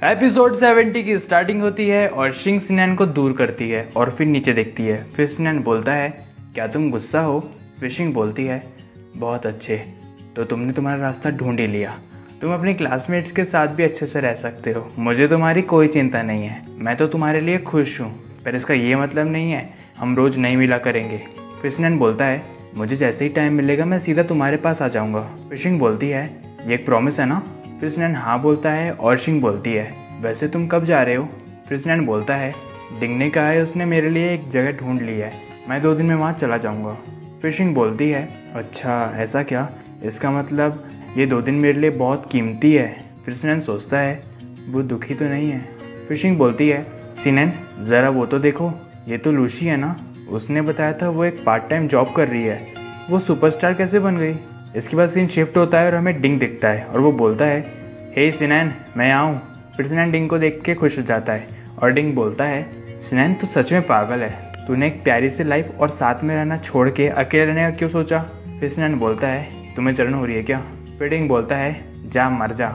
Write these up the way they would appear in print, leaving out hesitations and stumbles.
Episode 70 की starting होती है और शिंग सिनैन को दूर करती है और फिर नीचे देखती है। फिर सिनैन बोलता है, क्या तुम गुस्सा हो? फिर शिंग बोलती है, बहुत अच्छे, तो तुमने तुम्हारा रास्ता ढूंढ ही लिया। तुम अपने क्लासमेट्स के साथ भी अच्छे से रह सकते हो, मुझे तुम्हारी कोई चिंता नहीं है। मैं तो तुम्हारे लिए खुश हूँ, पर इसका ये मतलब नहीं है हम रोज़ नहीं मिला करेंगे। फिर सिनैन बोलता है, मुझे जैसे ही टाइम मिलेगा मैं सीधा तुम्हारे पास आ जाऊँगा। फिर शिंग बोलती है, ये एक प्रॉमिस है ना? फिर सिनैन हाँ बोलता है और शिंग बोलती है, वैसे तुम कब जा रहे हो? फिर सिनैन बोलता है, डिंग ने कहा है उसने मेरे लिए एक जगह ढूंढ ली है, मैं 2 दिन में वहाँ चला जाऊँगा। फिर शिंग बोलती है, अच्छा ऐसा क्या? इसका मतलब ये 2 दिन मेरे लिए बहुत कीमती है। फिर सिनैन सोचता है, वो दुखी तो नहीं है? फिर शिंग बोलती है, सिनैन ज़रा वो तो देखो, ये तो लूसी है ना? उसने बताया था वो एक पार्ट टाइम जॉब कर रही है, वो सुपरस्टार कैसे बन गई? इसके बाद सीन शिफ्ट होता है और हमें डिंग दिखता है और वो बोलता है, हे सिनैन मैं आऊँ। फिर सिनैन डिंग को देख के खुश हो जाता है और डिंग बोलता है, सिनैन तू सच में पागल है, तूने एक प्यारी सी लाइफ और साथ में रहना छोड़ के अकेले रहने का क्यों सोचा? फिर सिनैन बोलता है, तुम्हें जलन हो रही है क्या? फिर डिंग बोलता है, जा मर जा।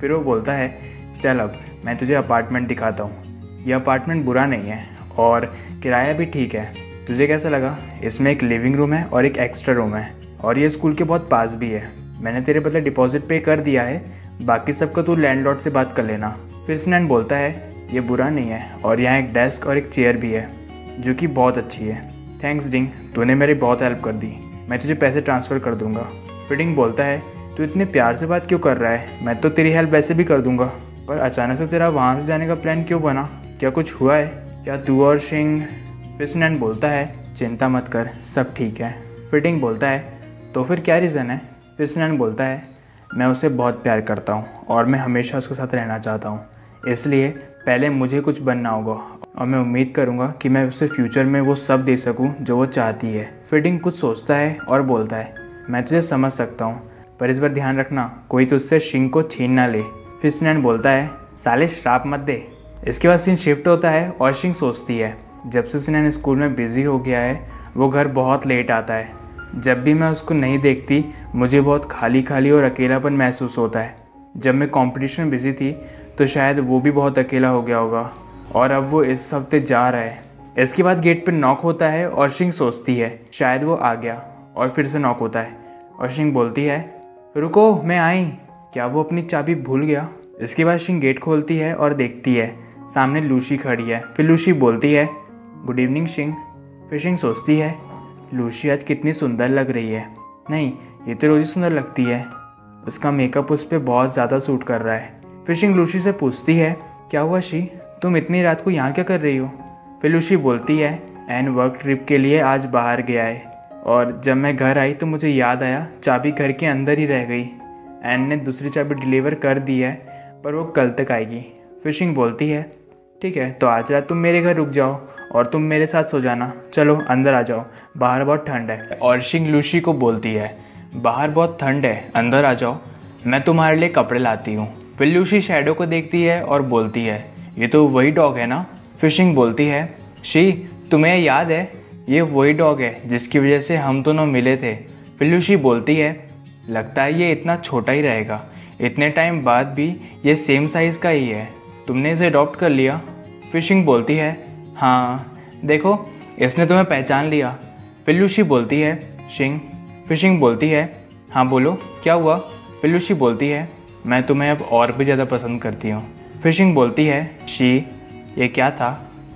फिर वो बोलता है, चल अब मैं तुझे अपार्टमेंट दिखाता हूँ, यह अपार्टमेंट बुरा नहीं है और किराया भी ठीक है, तुझे कैसा लगा? इसमें एक लिविंग रूम है और एक एक्स्ट्रा रूम है और ये स्कूल के बहुत पास भी है। मैंने तेरे बदले डिपॉजिट पे कर दिया है, बाकी सबका तू लैंडलॉर्ड से बात कर लेना। फिर सिनैन बोलता है, ये बुरा नहीं है और यहाँ एक डेस्क और एक चेयर भी है जो कि बहुत अच्छी है। थैंक्स डिंग, तूने मेरी बहुत हेल्प कर दी, मैं तुझे पैसे ट्रांसफ़र कर दूंगा। फिर डिंग बोलता है, तू इतने प्यार से बात क्यों कर रहा है? मैं तो तेरी हेल्प वैसे भी कर दूंगा, पर अचानक से तेरा वहाँ से जाने का प्लान क्यों बना? क्या कुछ हुआ है क्या तू और शिंग? फिर सिनैन बोलता है, चिंता मत कर, सब ठीक है। फिर डिंग बोलता है, तो फिर क्या रीज़न है? फिर सिनैन बोलता है, मैं उसे बहुत प्यार करता हूँ और मैं हमेशा उसके साथ रहना चाहता हूँ, इसलिए पहले मुझे कुछ बनना होगा और मैं उम्मीद करूँगा कि मैं उसे फ्यूचर में वो सब दे सकूँ जो वो चाहती है। फिर डिंग कुछ सोचता है और बोलता है, मैं तुझे समझ सकता हूँ, पर इस बार ध्यान रखना कोई तुझसे शिंग को छीन ना ले। फिर सिनैन बोलता है, साले श्राप मत दे। इसके बाद सीन शिफ्ट होता है और शिंग सोचती है, जब से सिनैन स्कूल में बिज़ी हो गया है वो घर बहुत लेट आता है। जब भी मैं उसको नहीं देखती मुझे बहुत खाली खाली और अकेलापन महसूस होता है। जब मैं कंपटीशन में बिज़ी थी तो शायद वो भी बहुत अकेला हो गया होगा और अब वो इस हफ्ते जा रहा है। इसके बाद गेट पर नॉक होता है और शिंग सोचती है शायद वो आ गया, और फिर से नॉक होता है और शिंग बोलती है, रुको मैं आई। क्या वो अपनी चाबी भूल गया? इसके बाद शिंग गेट खोलती है और देखती है सामने लूसी खड़ी है। फिर लूसी बोलती है, गुड इवनिंग शिंग। फिर शिंग सोचती है, लूसी आज कितनी सुंदर लग रही है। नहीं, ये तो रोज़ ही सुंदर लगती है, उसका मेकअप उस पर बहुत ज़्यादा सूट कर रहा है। फिर शिंग लूसी से पूछती है, क्या हुआ शी, तुम इतनी रात को यहाँ क्या कर रही हो? फिर लूसी बोलती है, एन वर्क ट्रिप के लिए आज बाहर गया है और जब मैं घर आई तो मुझे याद आया चाबी घर के अंदर ही रह गई। एन ने दूसरी चाबी डिलीवर कर दी है पर वो कल तक आएगी। फिर शिंग बोलती है, ठीक है तो आज रात तुम मेरे घर रुक जाओ और तुम मेरे साथ सो जाना, चलो अंदर आ जाओ, बाहर बहुत ठंड है। और शिंग लूसी को बोलती है, बाहर बहुत ठंड है, अंदर आ जाओ, मैं तुम्हारे लिए कपड़े लाती हूँ। फिर लूसी शैडो को देखती है और बोलती है, ये तो वही डॉग है ना? फिर शिंग बोलती है, शी तुम्हें याद है ये वही डॉग है जिसकी वजह से हम दोनों मिले थे। फिर लूसी बोलती है, लगता है ये इतना छोटा ही रहेगा, इतने टाइम बाद भी ये सेम साइज़ का ही है, तुमने इसे अडॉप्ट कर लिया? फिर शिंग बोलती है, हाँ देखो इसने तुम्हें पहचान लिया। फिर लूसी बोलती है, शिंग। फिर शिंग बोलती है, हाँ बोलो क्या हुआ? फिर लूसी बोलती है, मैं तुम्हें अब और भी ज़्यादा पसंद करती हूँ। फिर शिंग बोलती है, शी ये क्या था,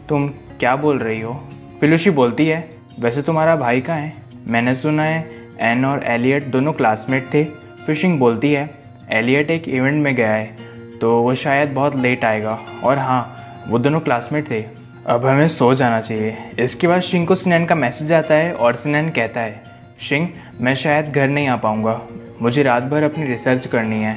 तुम क्या बोल रही हो? फिर लूसी बोलती है, वैसे तुम्हारा भाई कहाँ है? मैंने सुना है एन और एलियट दोनों क्लासमेट थे। फिर शिंग बोलती है, एलियट एक इवेंट में गया है तो वो शायद बहुत लेट आएगा, और हाँ वो दोनों क्लासमेट थे, अब हमें सो जाना चाहिए। इसके बाद शिंग को सिनैन का मैसेज आता है और सिनैन कहता है, शिंग मैं शायद घर नहीं आ पाऊँगा, मुझे रात भर अपनी रिसर्च करनी है,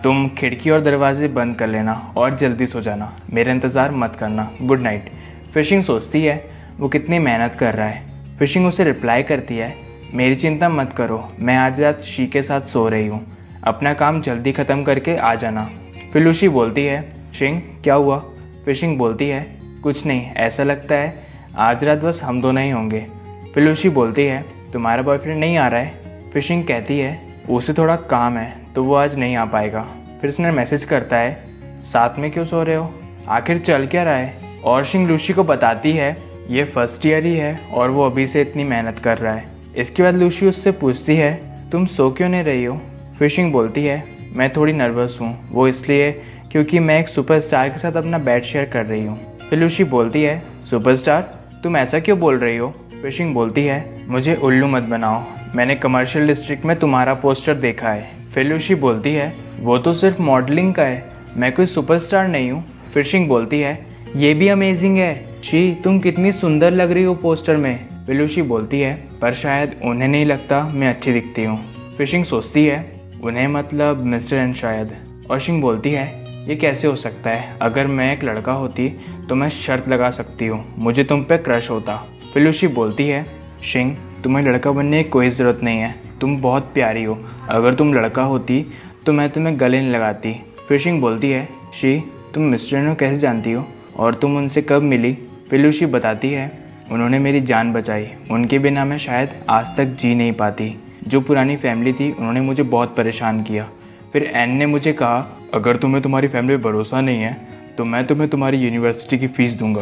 तुम खिड़की और दरवाजे बंद कर लेना और जल्दी सो जाना, मेरा इंतज़ार मत करना, गुड नाइट। फिर शिंग सोचती है वो कितनी मेहनत कर रहा है। फिर शिंग उसे रिप्लाई करती है, मेरी चिंता मत करो, मैं आज रात शी के साथ सो रही हूँ, अपना काम जल्दी ख़त्म करके आ जाना। फिर लूसी बोलती है, शिंग क्या हुआ? फिर शिंग बोलती है, कुछ नहीं, ऐसा लगता है आज रात बस हम दोनों ही होंगे। फिर लूसी बोलती है, तुम्हारा बॉयफ्रेंड नहीं आ रहा है? फिर शिंग कहती है, उसे थोड़ा काम है तो वो आज नहीं आ पाएगा। फिर उसने मैसेज करता है, साथ में क्यों सो रहे हो? आखिर चल क्या रहा है? और शिंग लूसी को बताती है ये फर्स्ट ईयर ही है और वो अभी से इतनी मेहनत कर रहा है। इसके बाद लूसी उससे पूछती है तुम सो क्यों नहीं रही हो? फिर शिंग बोलती है मैं थोड़ी नर्वस हूँ, वो इसलिए क्योंकि मैं एक सुपरस्टार के साथ अपना बेड शेयर कर रही हूँ। फिर लूसी बोलती है सुपरस्टार? तुम ऐसा क्यों बोल रही हो? फिर शिंग बोलती है मुझे उल्लू मत बनाओ, मैंने कमर्शियल डिस्ट्रिक्ट में तुम्हारा पोस्टर देखा है। फिर लूसी बोलती है वो तो सिर्फ मॉडलिंग का है, मैं कोई सुपरस्टार नहीं हूँ। फिर शिंग बोलती है ये भी अमेजिंग है शी, तुम कितनी सुंदर लग रही हो पोस्टर में। फिर लूसी बोलती है पर शायद उन्हें नहीं लगता मैं अच्छी दिखती हूँ। फिर शिंग सोचती है उन्हें मतलब मिस्टर एन शायद। और शिंग बोलती है ये कैसे हो सकता है, अगर मैं एक लड़का होती तो मैं शर्त लगा सकती हूँ मुझे तुम पे क्रश होता। फिर लूसी बोलती है शिंग तुम्हें लड़का बनने की कोई ज़रूरत नहीं है, तुम बहुत प्यारी हो, अगर तुम लड़का होती तो मैं तुम्हें गले नहीं लगाती। फिर शिंग बोलती है शी तुम मिस्टर एन को कैसे जानती हो और तुम उनसे कब मिली? फिर लूसी बताती है उन्होंने मेरी जान बचाई, उनके बिना मैं शायद आज तक जी नहीं पाती। जो पुरानी फैमिली थी उन्होंने मुझे बहुत परेशान किया। फिर एन ने मुझे कहा अगर तुम्हें तुम्हारी फैमिली पर भरोसा नहीं है तो मैं तुम्हें तुम्हारी यूनिवर्सिटी की फ़ीस दूंगा,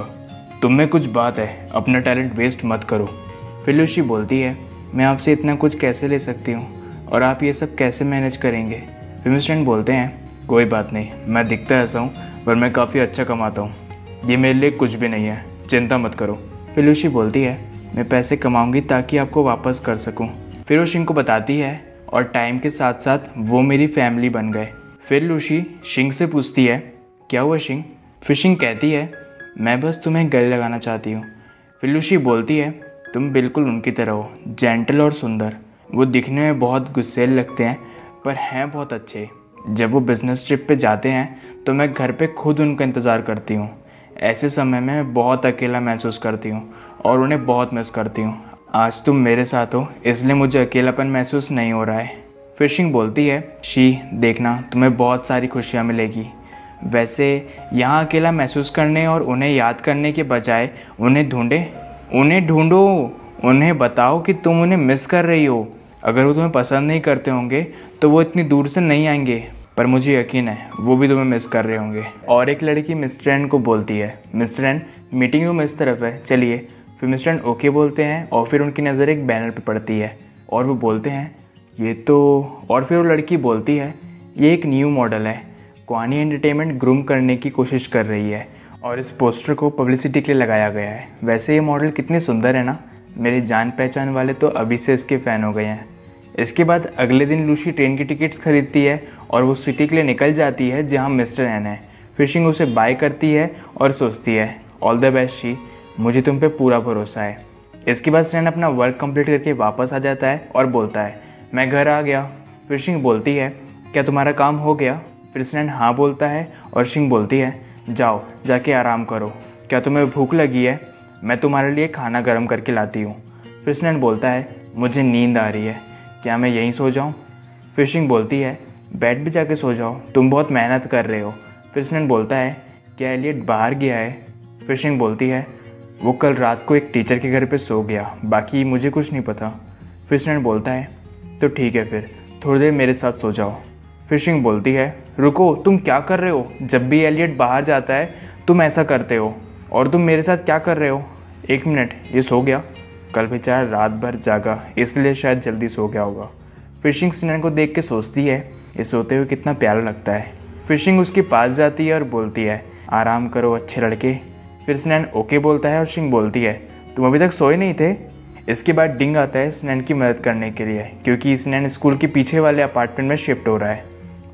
तुम में कुछ बात है, अपना टैलेंट वेस्ट मत करो। फिर लूसी बोलती है मैं आपसे इतना कुछ कैसे ले सकती हूँ और आप ये सब कैसे मैनेज करेंगे? फिर मिस्टर एन बोलते हैं कोई बात नहीं, मैं दिखता ऐसा हूँ पर मैं काफ़ी अच्छा कमाता हूँ, ये मेरे लिए कुछ भी नहीं है, चिंता मत करो। फिर लूसी बोलती है मैं पैसे कमाऊंगी ताकि आपको वापस कर सकूं। फिर वो शिंग को बताती है और टाइम के साथ साथ वो मेरी फैमिली बन गए। फिर लूसी शिंग से पूछती है क्या हुआ शिंग? फिर शिंग कहती है मैं बस तुम्हें गले लगाना चाहती हूँ। फिर लूसी बोलती है तुम बिल्कुल उनकी तरह हो, जेंटल और सुंदर। वो दिखने में बहुत गुस्सैल लगते हैं पर हैं बहुत अच्छे। जब वो बिज़नेस ट्रिप पे जाते हैं तो मैं घर पे खुद उनका इंतज़ार करती हूँ। ऐसे समय में मैं बहुत अकेला महसूस करती हूँ और उन्हें बहुत मिस करती हूँ। आज तुम मेरे साथ हो इसलिए मुझे अकेलापन महसूस नहीं हो रहा है। फिर शिंग बोलती है शी देखना तुम्हें बहुत सारी खुशियाँ मिलेगी। वैसे यहाँ अकेला महसूस करने और उन्हें याद करने के बजाय उन्हें ढूंढो, उन्हें बताओ कि तुम उन्हें मिस कर रही हो। अगर वो तुम्हें पसंद नहीं करते होंगे तो वो इतनी दूर से नहीं आएंगे, पर मुझे यकीन है वो भी तुम्हें मिस कर रहे होंगे। और एक लड़की मिस्टर एन को बोलती है मिस्टर एन मीटिंग रूम इस तरफ है, चलिए। फिर मिस्टर एन ओके बोलते हैं और फिर उनकी नज़र एक बैनर पे पड़ती है और वो बोलते हैं ये तो, और फिर वो लड़की बोलती है ये एक न्यू मॉडल है, क्वानी एंटरटेनमेंट ग्रूम करने की कोशिश कर रही है और इस पोस्टर को पब्लिसिटी के लिए लगाया गया है। वैसे ये मॉडल कितनी सुंदर है ना, मेरी जान पहचान वाले तो अभी से इसके फ़ैन हो गए हैं। इसके बाद अगले दिन लूसी ट्रेन की टिकट्स खरीदती है और वो सिटी के लिए निकल जाती है जहाँ मिस्टर एन है। फिर शिंग उसे बाय करती है और सोचती है ऑल द बेस्ट शी, मुझे तुम पे पूरा भरोसा है। इसके बाद स्टैन अपना वर्क कंप्लीट करके वापस आ जाता है और बोलता है मैं घर आ गया। फिर शिंग बोलती है क्या तुम्हारा काम हो गया? फिर स्टैन हाँ बोलता है और शिंग बोलती है जाओ जाके आराम करो, क्या तुम्हें भूख लगी है? मैं तुम्हारे लिए खाना गर्म करके लाती हूँ। फिर स्टैन बोलता है मुझे नींद आ रही है, क्या मैं यहीं सो जाऊँ? फिर शिंग बोलती है बेड भी जाके सो जाओ, तुम बहुत मेहनत कर रहे हो। फिर स्टैन बोलता है क्या एलियट बाहर गया है? फिर शिंग बोलती है वो कल रात को एक टीचर के घर पे सो गया, बाकी मुझे कुछ नहीं पता। फिर स्टैन बोलता है तो ठीक है फिर थोड़ी देर मेरे साथ सो जाओ। फिर शिंग बोलती है रुको, तुम क्या कर रहे हो? जब भी एलियट बाहर जाता है तुम ऐसा करते हो, और तुम मेरे साथ क्या कर रहे हो? एक मिनट, ये सो गया? कल बेचारा रात भर जागा इसलिए शायद जल्दी सो गया होगा। फिर शिंग स्टैन को देख के सोचती है ये सोते हुए कितना प्यारा लगता है। फिर शिंग उसके पास जाती है और बोलती है आराम करो अच्छे लड़के। फिर स्टैन ओके बोलता है और शिंग बोलती है तुम अभी तक सोए नहीं थे? इसके बाद डिंग आता है स्नैन की मदद करने के लिए क्योंकि स्नैन स्कूल के पीछे वाले अपार्टमेंट में शिफ्ट हो रहा है।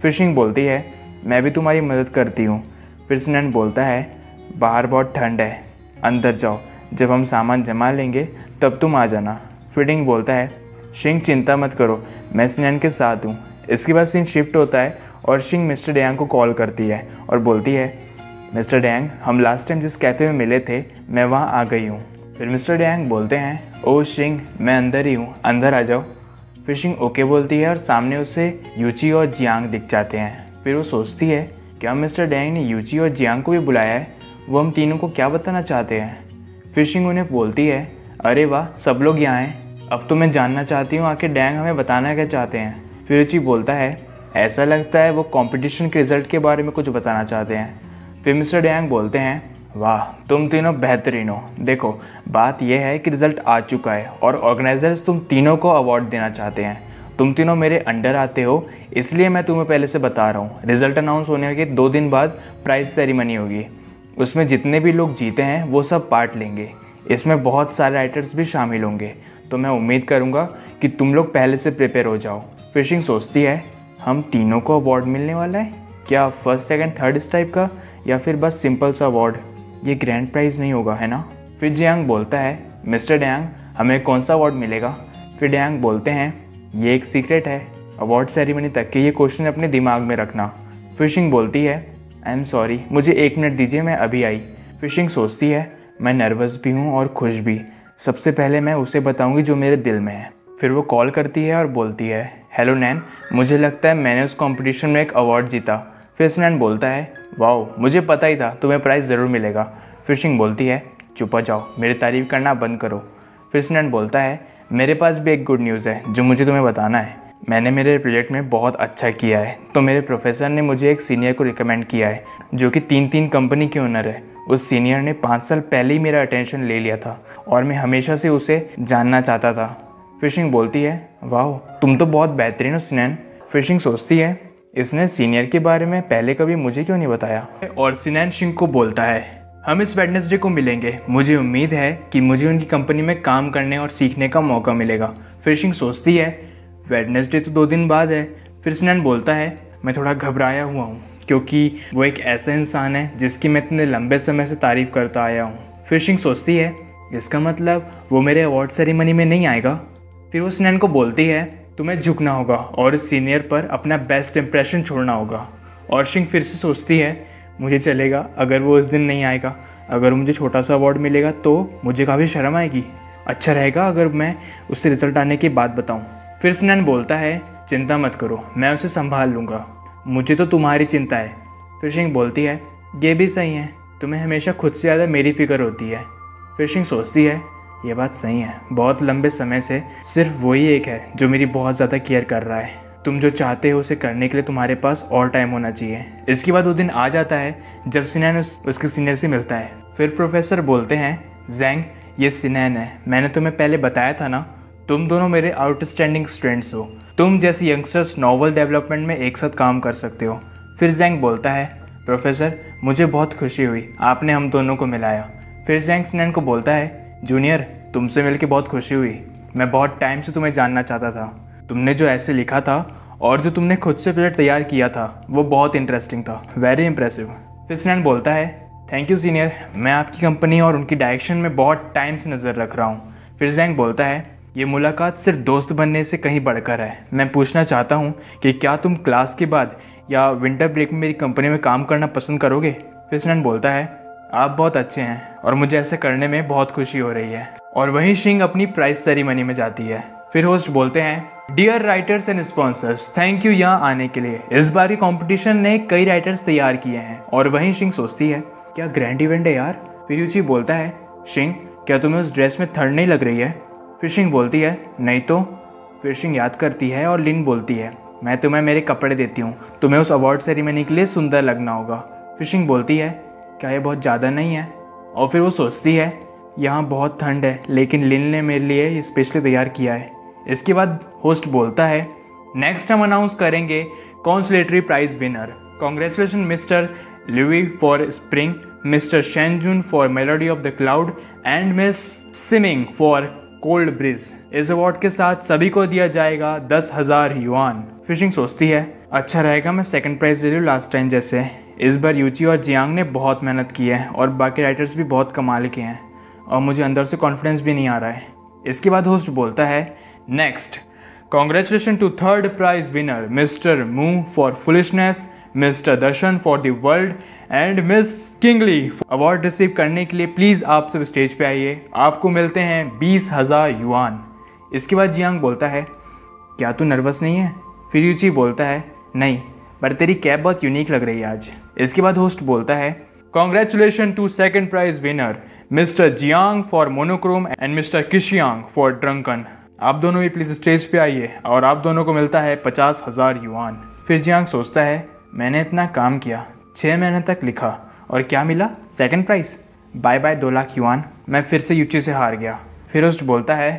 फिर शिंग बोलती है मैं भी तुम्हारी मदद करती हूँ। फिर स्नैन बोलता है बाहर बहुत ठंड है, अंदर जाओ, जब हम सामान जमा लेंगे तब तुम आ जाना। फिर डिंग बोलता है शिंग चिंता मत करो, मैं स्नैन के साथ हूँ। इसके बाद सीन शिफ्ट होता है और शिंग मिस्टर डैंग को कॉल करती है और बोलती है मिस्टर डैंग हम लास्ट टाइम जिस कैफ़े में मिले थे मैं वहाँ आ गई हूँ। फिर मिस्टर डैंग बोलते हैं ओह शिंग मैं अंदर ही हूँ, अंदर आ जाओ। फिर शिंग ओके बोलती है और सामने उसे यूची और जियांग दिख जाते हैं। फिर वो सोचती है क्या मिस्टर डैंग ने यूची और जियांग को भी बुलाया है, वो हम तीनों को क्या बताना चाहते हैं? फिर शिंग उन्हें बोलती है अरे वाह सब लोग यहाँ हैं, अब तो मैं जानना चाहती हूँ आखिर डैंग हमें बताना क्या चाहते हैं। फिर यूची बोलता है ऐसा लगता है वो कंपटीशन के रिजल्ट के बारे में कुछ बताना चाहते हैं। फिर मिस्टर डयांग बोलते हैं, वाह तुम तीनों बेहतरीन हो। देखो बात यह है कि रिज़ल्ट आ चुका है और ऑर्गेनाइजर्स तुम तीनों को अवार्ड देना चाहते हैं। तुम तीनों मेरे अंडर आते हो, इसलिए मैं तुम्हें पहले से बता रहा हूँ। रिज़ल्ट अनाउंस होने के 2 दिन बाद प्राइज़ सेरेमनी होगी। उसमें जितने भी लोग जीते हैं वो सब पार्ट लेंगे। इसमें बहुत सारे राइटर्स भी शामिल होंगे, तो मैं उम्मीद करूँगा कि तुम लोग पहले से प्रिपेयर हो जाओ। फिशिंग सोचती है, हम तीनों को अवार्ड मिलने वाला है क्या? फर्स्ट सेकंड थर्ड इस टाइप का, या फिर बस सिंपल सा अवार्ड? ये ग्रैंड प्राइज़ नहीं होगा है ना? फिर जियांग बोलता है, मिस्टर डयांग हमें कौन सा अवार्ड मिलेगा? फिर डयांग बोलते हैं, ये एक सीक्रेट है, अवार्ड सेरेमनी तक के ये क्वेश्चन अपने दिमाग में रखना। फिशिंग बोलती है, आई एम सॉरी, मुझे 1 मिनट दीजिए, मैं अभी आई। फिशिंग सोचती है, मैं नर्वस भी हूँ और खुश भी। सबसे पहले मैं उसे बताऊँगी जो मेरे दिल में है। फिर वो कॉल करती है और बोलती है, हेलो नैन, मुझे लगता है मैंने उस कॉम्पिटिशन में एक अवार्ड जीता। फिर स्नैन बोलता है, वाओ मुझे पता ही था तुम्हें प्राइज़ ज़रूर मिलेगा। फिशिंग बोलती है, चुप हो जाओ, मेरी तारीफ़ करना बंद करो। फिर स्नैन बोलता है, मेरे पास भी एक गुड न्यूज़ है जो मुझे तुम्हें बताना है। मैंने मेरे प्रोजेक्ट में बहुत अच्छा किया है, तो मेरे प्रोफेसर ने मुझे एक सीनियर को रिकमेंड किया है जो कि 3 कंपनी के ओनर है। उस सीनियर ने 5 साल पहले ही मेरा अटेंशन ले लिया था और मैं हमेशा से उसे जानना चाहता था। फिशिंग बोलती है, वाह तुम तो बहुत बेहतरीन हो स्नैन। फिशिंग सोचती है, इसने सीनियर के बारे में पहले कभी मुझे क्यों नहीं बताया? और स्नैन शिंग को बोलता है, हम इस वेडनेसडे को मिलेंगे, मुझे उम्मीद है कि मुझे उनकी कंपनी में काम करने और सीखने का मौका मिलेगा। फिशिंग सोचती है, वेडनेसडे तो 2 दिन बाद है। फिर स्नैन बोलता है, मैं थोड़ा घबराया हुआ हूँ क्योंकि वो एक ऐसा इंसान है जिसकी मैं इतने लंबे समय से तारीफ़ करता आया हूँ। फिशिंग सोचती है, इसका मतलब वो मेरे अवार्ड सेरेमनी में नहीं आएगा। फिर वो स्नैन को बोलती है, तुम्हें झुकना होगा और इस सीनियर पर अपना बेस्ट इंप्रेशन छोड़ना होगा। और शिंग फिर से सोचती है, मुझे चलेगा अगर वो उस दिन नहीं आएगा। अगर मुझे छोटा सा अवार्ड मिलेगा तो मुझे काफ़ी शर्म आएगी। अच्छा रहेगा अगर मैं उससे रिजल्ट आने की बात बताऊं। फिर स्नैन बोलता है, चिंता मत करो, मैं उसे संभाल लूँगा, मुझे तो तुम्हारी चिंता है। फिर शिंग बोलती है, ये भी सही है, तुम्हें हमेशा खुद से ज़्यादा मेरी फिक्र होती है। फिर शिंग सोचती है, ये बात सही है, बहुत लंबे समय से सिर्फ वही एक है जो मेरी बहुत ज़्यादा केयर कर रहा है। तुम जो चाहते हो उसे करने के लिए तुम्हारे पास और टाइम होना चाहिए। इसके बाद वो दिन आ जाता है जब सिनैन उसके सीनियर से मिलता है। फिर प्रोफेसर बोलते हैं, जैंग ये सिनैन है, मैंने तुम्हें पहले बताया था ना, तुम दोनों मेरे आउटस्टैंडिंग स्टूडेंट्स हो। तुम जैसे यंगस्टर्स नॉवल डेवलपमेंट में एक साथ काम कर सकते हो। फिर जैंग बोलता है, प्रोफेसर मुझे बहुत खुशी हुई, आपने हम दोनों को मिलाया। फिर जैंग सिनैन को बोलता है, जूनियर तुमसे मिलकर बहुत खुशी हुई, मैं बहुत टाइम से तुम्हें जानना चाहता था। तुमने जो ऐसे लिखा था और जो तुमने खुद से प्रोजेक्ट तैयार किया था वो बहुत इंटरेस्टिंग था, वेरी इंप्रेसिव। फिर सिनैन बोलता है, थैंक यू सीनियर, मैं आपकी कंपनी और उनकी डायरेक्शन में बहुत टाइम से नज़र रख रहा हूँ। फिर जैंग बोलता है, ये मुलाकात सिर्फ दोस्त बनने से कहीं बढ़कर है। मैं पूछना चाहता हूँ कि क्या तुम क्लास के बाद या विंटर ब्रेक में मेरी कंपनी में काम करना पसंद करोगे? फिर सिनैन बोलता है, आप बहुत अच्छे हैं और मुझे ऐसे करने में बहुत खुशी हो रही है। और वहीं शिंग अपनी प्राइज सेरेमनी में जाती है। फिर होस्ट बोलते हैं, dear writers and sponsors, thank you यहाँ आने के लिए। इस बार की कंपटीशन ने कई राइटर्स तैयार किए हैं। और वहीं शिंग सोचती है, क्या ग्रैंड इवेंट है यार। फिर यूची बोलता है, शिंग क्या तुम्हें उस ड्रेस में थर्ड नहीं लग रही है? फिर शिंग बोलती है, नहीं तो। फिर शिंग याद करती है और लिन बोलती है, मैं तुम्हें मेरे कपड़े देती हूँ, तुम्हें उस अवार्ड सेरेमनी के लिए सुंदर लगना होगा। फिर शिंग बोलती है, क्या ये बहुत ज़्यादा नहीं है? और फिर वो सोचती है, यहाँ बहुत ठंड है, लेकिन लिन ने मेरे लिए ये स्पेशली तैयार किया है। इसके बाद होस्ट बोलता है, नेक्स्ट हम अनाउंस करेंगे consolatory prize winner. Congratulation mister Lui for spring, mister Shenjun for melody of the cloud and miss Siming for cold bridge. इस अवार्ड के साथ सभी को दिया जाएगा 10,000 युआन। फिशिंग सोचती है, अच्छा रहेगा मैं सेकंड प्राइज ले लूँ लास्ट टाइम जैसे। इस बार यूची और जियांग ने बहुत मेहनत की है और बाकी राइटर्स भी बहुत कमाल के हैं और मुझे अंदर से कॉन्फिडेंस भी नहीं आ रहा है। इसके बाद होस्ट बोलता है, next congratulation to third prize winner mister Mu for foolishness, mister Darshan for the world and miss Kingli. Award receive करने के लिए प्लीज़ आप सब स्टेज पे आइए, आपको मिलते हैं 20,000 युआन। इसके बाद जियांग बोलता है, क्या तू नर्वस नहीं है? फिर यूची बोलता है, नहीं, पर तेरी कैप बहुत यूनिक लग रही है आज। इसके बाद होस्ट बोलता है, congratulation to second prize winner mister Jiang for monochrome and mister Qixiang for drunken. आप दोनों भी प्लीज़ स्टेज पे आइए और आप दोनों को मिलता है 50,000 युआन। फिर जियांग सोचता है मैंने इतना काम किया, 6 महीने तक लिखा और क्या मिला? Second prize. Bye bye 2 lakh yuan. मैं फिर से यूची से हार गया। फिर होस्ट बोलता है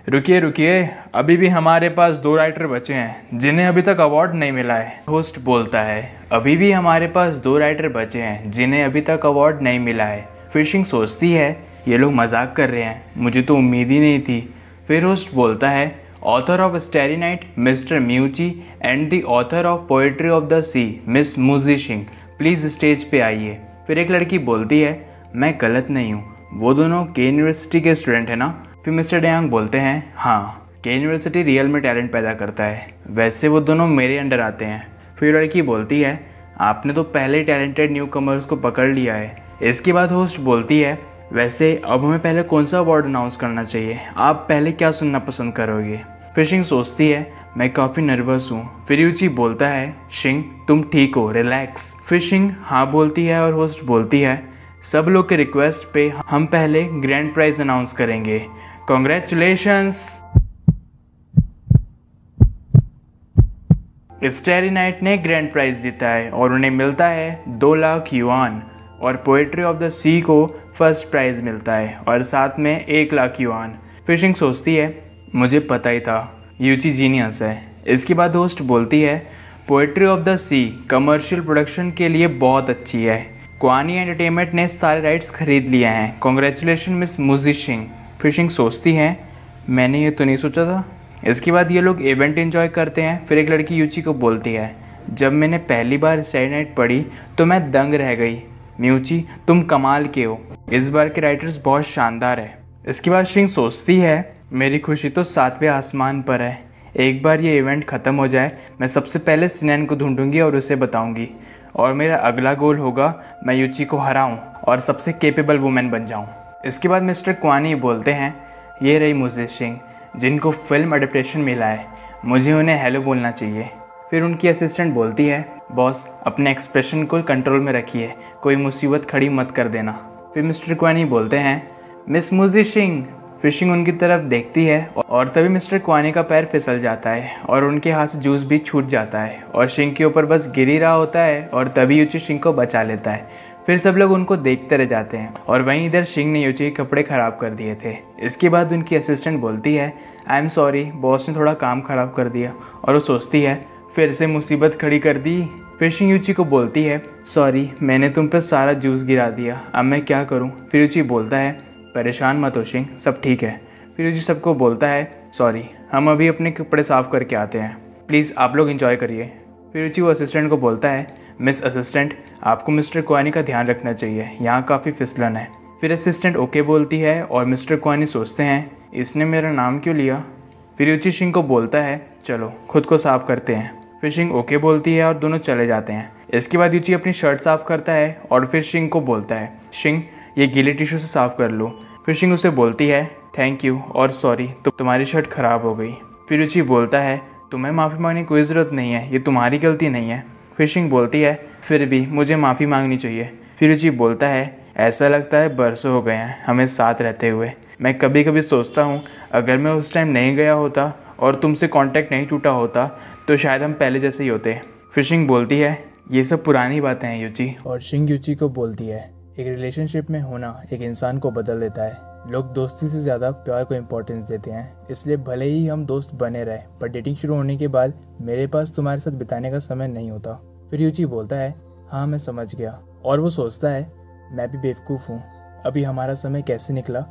रुकिए रुकिए, अभी भी हमारे पास 2 राइटर बचे हैं जिन्हें अभी तक अवार्ड नहीं मिला है। होस्ट बोलता है अभी भी हमारे पास 2 राइटर बचे हैं जिन्हें अभी तक अवार्ड नहीं मिला है। फिशिंग सोचती है ये लोग मजाक कर रहे हैं, मुझे तो उम्मीद ही नहीं थी। फिर होस्ट बोलता है author of starry night mister Muchi and the author of poetry of the sea miss Mujishing, please stage पे आइए। फिर एक लड़की बोलती है मैं गलत नहीं हूँ, वो दोनों के यूनिवर्सिटी के स्टूडेंट हैं ना? फिर मिस्टर डयांग बोलते हैं हाँ, के यूनिवर्सिटी रियल में टैलेंट पैदा करता है, वैसे वो दोनों मेरे अंडर आते हैं। फिर लड़की बोलती है आपने तो पहले ही टैलेंटेड न्यू कमर्स को पकड़ लिया है। इसके बाद होस्ट बोलती है वैसे अब हमें पहले कौन सा अवार्ड अनाउंस करना चाहिए, आप पहले क्या सुनना पसंद करोगे? फिशिंग सोचती है मैं काफ़ी नर्वस हूँ। फिर यूची बोलता है शिंग तुम ठीक हो, रिलैक्स। फिशिंग हाँ बोलती है और होस्ट बोलती है सब लोग के रिक्वेस्ट पे हम पहले ग्रैंड प्राइज अनाउंस करेंगे, कॉन्ग्रेचुलेशंस। स्टैरी नाइट ने ग्रैंड प्राइज जीता है और उन्हें मिलता है 2 लाख युआन और पोएट्री ऑफ द सी को फर्स्ट प्राइज मिलता है और साथ में 1 लाख युआन। फिशिंग सोचती है मुझे पता ही था, यूची जीनियस है। इसके बाद होस्ट बोलती है poetry of the sea commercial production के लिए बहुत अच्छी है, क्वानी एंटरटेनमेंट ने सारे राइट्स खरीद लिए हैं, कॉन्ग्रेचुलेशन मिस मुजिशिंग। फिशिंग सोचती है मैंने ये तो नहीं सोचा था। इसके बाद ये लोग इवेंट एंजॉय करते हैं। फिर एक लड़की यूची को बोलती है जब मैंने पहली बार स्टैरी नाइट पढ़ी तो मैं दंग रह गई, म्यूची तुम कमाल के हो, इस बार के राइटर्स बहुत शानदार है। इसके बाद शिंग सोचती है मेरी खुशी तो 7वें आसमान पर है, एक बार ये इवेंट ख़त्म हो जाए मैं सबसे पहले सिनैन को ढूंढूंगी और उसे बताऊंगी और मेरा अगला गोल होगा मैं यूची को हराऊं और सबसे केपेबल वुमेन बन जाऊं। इसके बाद मिस्टर क्वानी बोलते हैं ये रही मुजिशिंग जिनको फिल्म अडेप्टेशन मिला है, मुझे उन्हें हेलो बोलना चाहिए। फिर उनकी असिस्टेंट बोलती है बॉस अपने एक्सप्रेशन को कंट्रोल में रखिए, कोई मुसीबत खड़ी मत कर देना। फिर मिस्टर क्वानी बोलते हैं मिस मुजिशिंग। फिशिंग उनकी तरफ देखती है और तभी मिस्टर क्वानी का पैर फिसल जाता है और उनके हाथ से जूस भी छूट जाता है और शिंग के ऊपर बस गिर ही रहा होता है और तभी यूची शिंग को बचा लेता है। फिर सब लोग उनको देखते रह जाते हैं और वहीं इधर शिंग ने यूची के कपड़े ख़राब कर दिए थे। इसके बाद उनकी असिस्टेंट बोलती है आई एम सॉरी, बॉस ने थोड़ा काम ख़राब कर दिया और वो सोचती है फिर से मुसीबत खड़ी कर दी। फिशिंग यूची को बोलती है सॉरी मैंने तुम पर सारा जूस गिरा दिया, अब मैं क्या करूँ? फिर यूची बोलता है परेशान मत हो शिंग, सब ठीक है। फिर यूची सबको बोलता है सॉरी हम अभी अपने कपड़े साफ़ करके आते हैं, प्लीज़ आप लोग इंजॉय करिए। फिर यूची वो असिस्टेंट को बोलता है मिस असिस्टेंट आपको मिस्टर क्वानी का ध्यान रखना चाहिए, यहाँ काफ़ी फिसलन है। फिर असिस्टेंट ओके बोलती है और मिस्टर क्वानी सोचते हैं इसने मेरा नाम क्यों लिया। फिर यूची शिंग को बोलता है चलो खुद को साफ़ करते हैं। फिर शिंग ओके बोलती है और दोनों चले जाते हैं। इसके बाद यूची अपनी शर्ट साफ़ करता है और फिर शिंग को बोलता है शिंग ये गीले टिश्यू से साफ़ कर लो। फिर शिंग उसे बोलती है थैंक यू और सॉरी तो तुम्हारी शर्ट ख़राब हो गई। फिर यूची बोलता है तुम्हें माफ़ी मांगने की कोई ज़रूरत नहीं है, ये तुम्हारी गलती नहीं है। फिर शिंग बोलती है फिर भी मुझे माफ़ी मांगनी चाहिए। फिर यूची बोलता है ऐसा लगता है बरसों हो गए हैं हमें साथ रहते हुए, मैं कभी कभी सोचता हूँ अगर मैं उस टाइम नहीं गया होता और तुमसे कांटेक्ट नहीं टूटा होता तो शायद हम पहले जैसे ही होते। फिर शिंग बोलती है ये सब पुरानी बातें हैं यूची। और शिंग यूची को बोलती है एक रिलेशनशिप में होना एक इंसान को बदल देता है, लोग दोस्ती से ज़्यादा प्यार को इम्पोर्टेंस देते हैं, इसलिए भले ही हम दोस्त बने रहे पर डेटिंग शुरू होने के बाद मेरे पास तुम्हारे साथ बिताने का समय नहीं होता। फिर यूची बोलता है हाँ मैं समझ गया और वो सोचता है मैं भी बेवकूफ़ हूँ, अभी हमारा समय कैसे निकला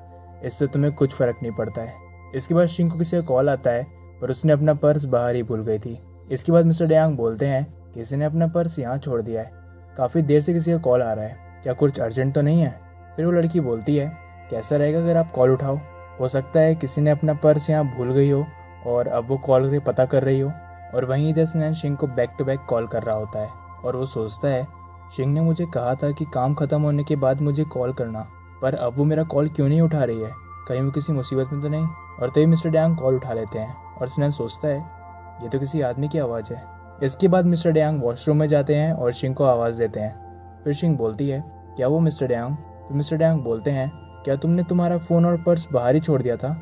इससे तुम्हें कुछ फ़र्क नहीं पड़ता है। इसके बाद शिंग को किसी का कॉल आता है पर उसने अपना पर्स बाहर ही भूल गई थी। इसके बाद मिस्टर डयांग बोलते हैं किसी ने अपना पर्स यहाँ छोड़ दिया है, काफ़ी देर से किसी का कॉल आ रहा है, क्या कुछ अर्जेंट तो नहीं है? फिर वो लड़की बोलती है कैसा रहेगा अगर आप कॉल उठाओ, हो सकता है किसी ने अपना पर्स यहाँ भूल गई हो और अब वो कॉल करके पता कर रही हो। और वहीं इधर सिनैन शिंग को बैक टू बैक कॉल कर रहा होता है और वो सोचता है शिंग ने मुझे कहा था कि काम ख़त्म होने के बाद मुझे कॉल करना, पर अब वो मेरा कॉल क्यों नहीं उठा रही है, कहीं वो किसी मुसीबत में तो नहीं। और तभी मिस्टर डयांग कॉल उठा लेते हैं और सिनैन सोचता है ये तो किसी आदमी की आवाज़ है। इसके बाद मिस्टर डयांग वॉशरूम में जाते हैं और शिंग को आवाज़ देते हैं। फिर शिंग बोलती है क्या वो मिस्टर डयांग? फिर मिस्टर डयांग बोलते हैं क्या तुमने तुम्हारा फ़ोन और पर्स बाहर ही छोड़ दिया था?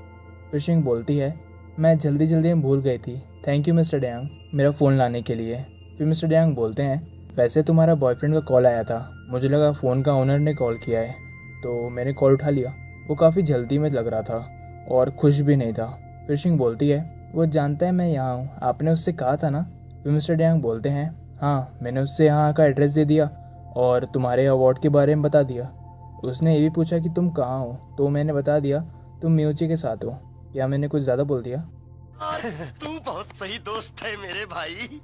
फिर शिंग बोलती है मैं जल्दी में भूल गई थी, थैंक यू मिस्टर डयांग मेरा फ़ोन लाने के लिए। फिर मिस्टर डयांग बोलते हैं, वैसे तुम्हारा बॉयफ्रेंड का कॉल आया था, मुझे लगा फ़ोन का ओनर ने कॉल किया है तो मैंने कॉल उठा लिया। वो काफ़ी जल्दी में लग रहा था और खुश भी नहीं था। फिर शिंग बोलती है, वो जानता है मैं यहाँ हूँ, आपने उससे कहा था ना। फिर मिस्टर डयांग बोलते हैं, हाँ मैंने उससे यहाँ का एड्रेस दे दिया और तुम्हारे अवार्ड के बारे में बता दिया। उसने ये भी पूछा कि तुम कहाँ हो, तो मैंने बता दिया तुम म्यूची के साथ हो। क्या मैंने कुछ ज़्यादा बोल दिया? तू बहुत सही दोस्त है मेरे भाई।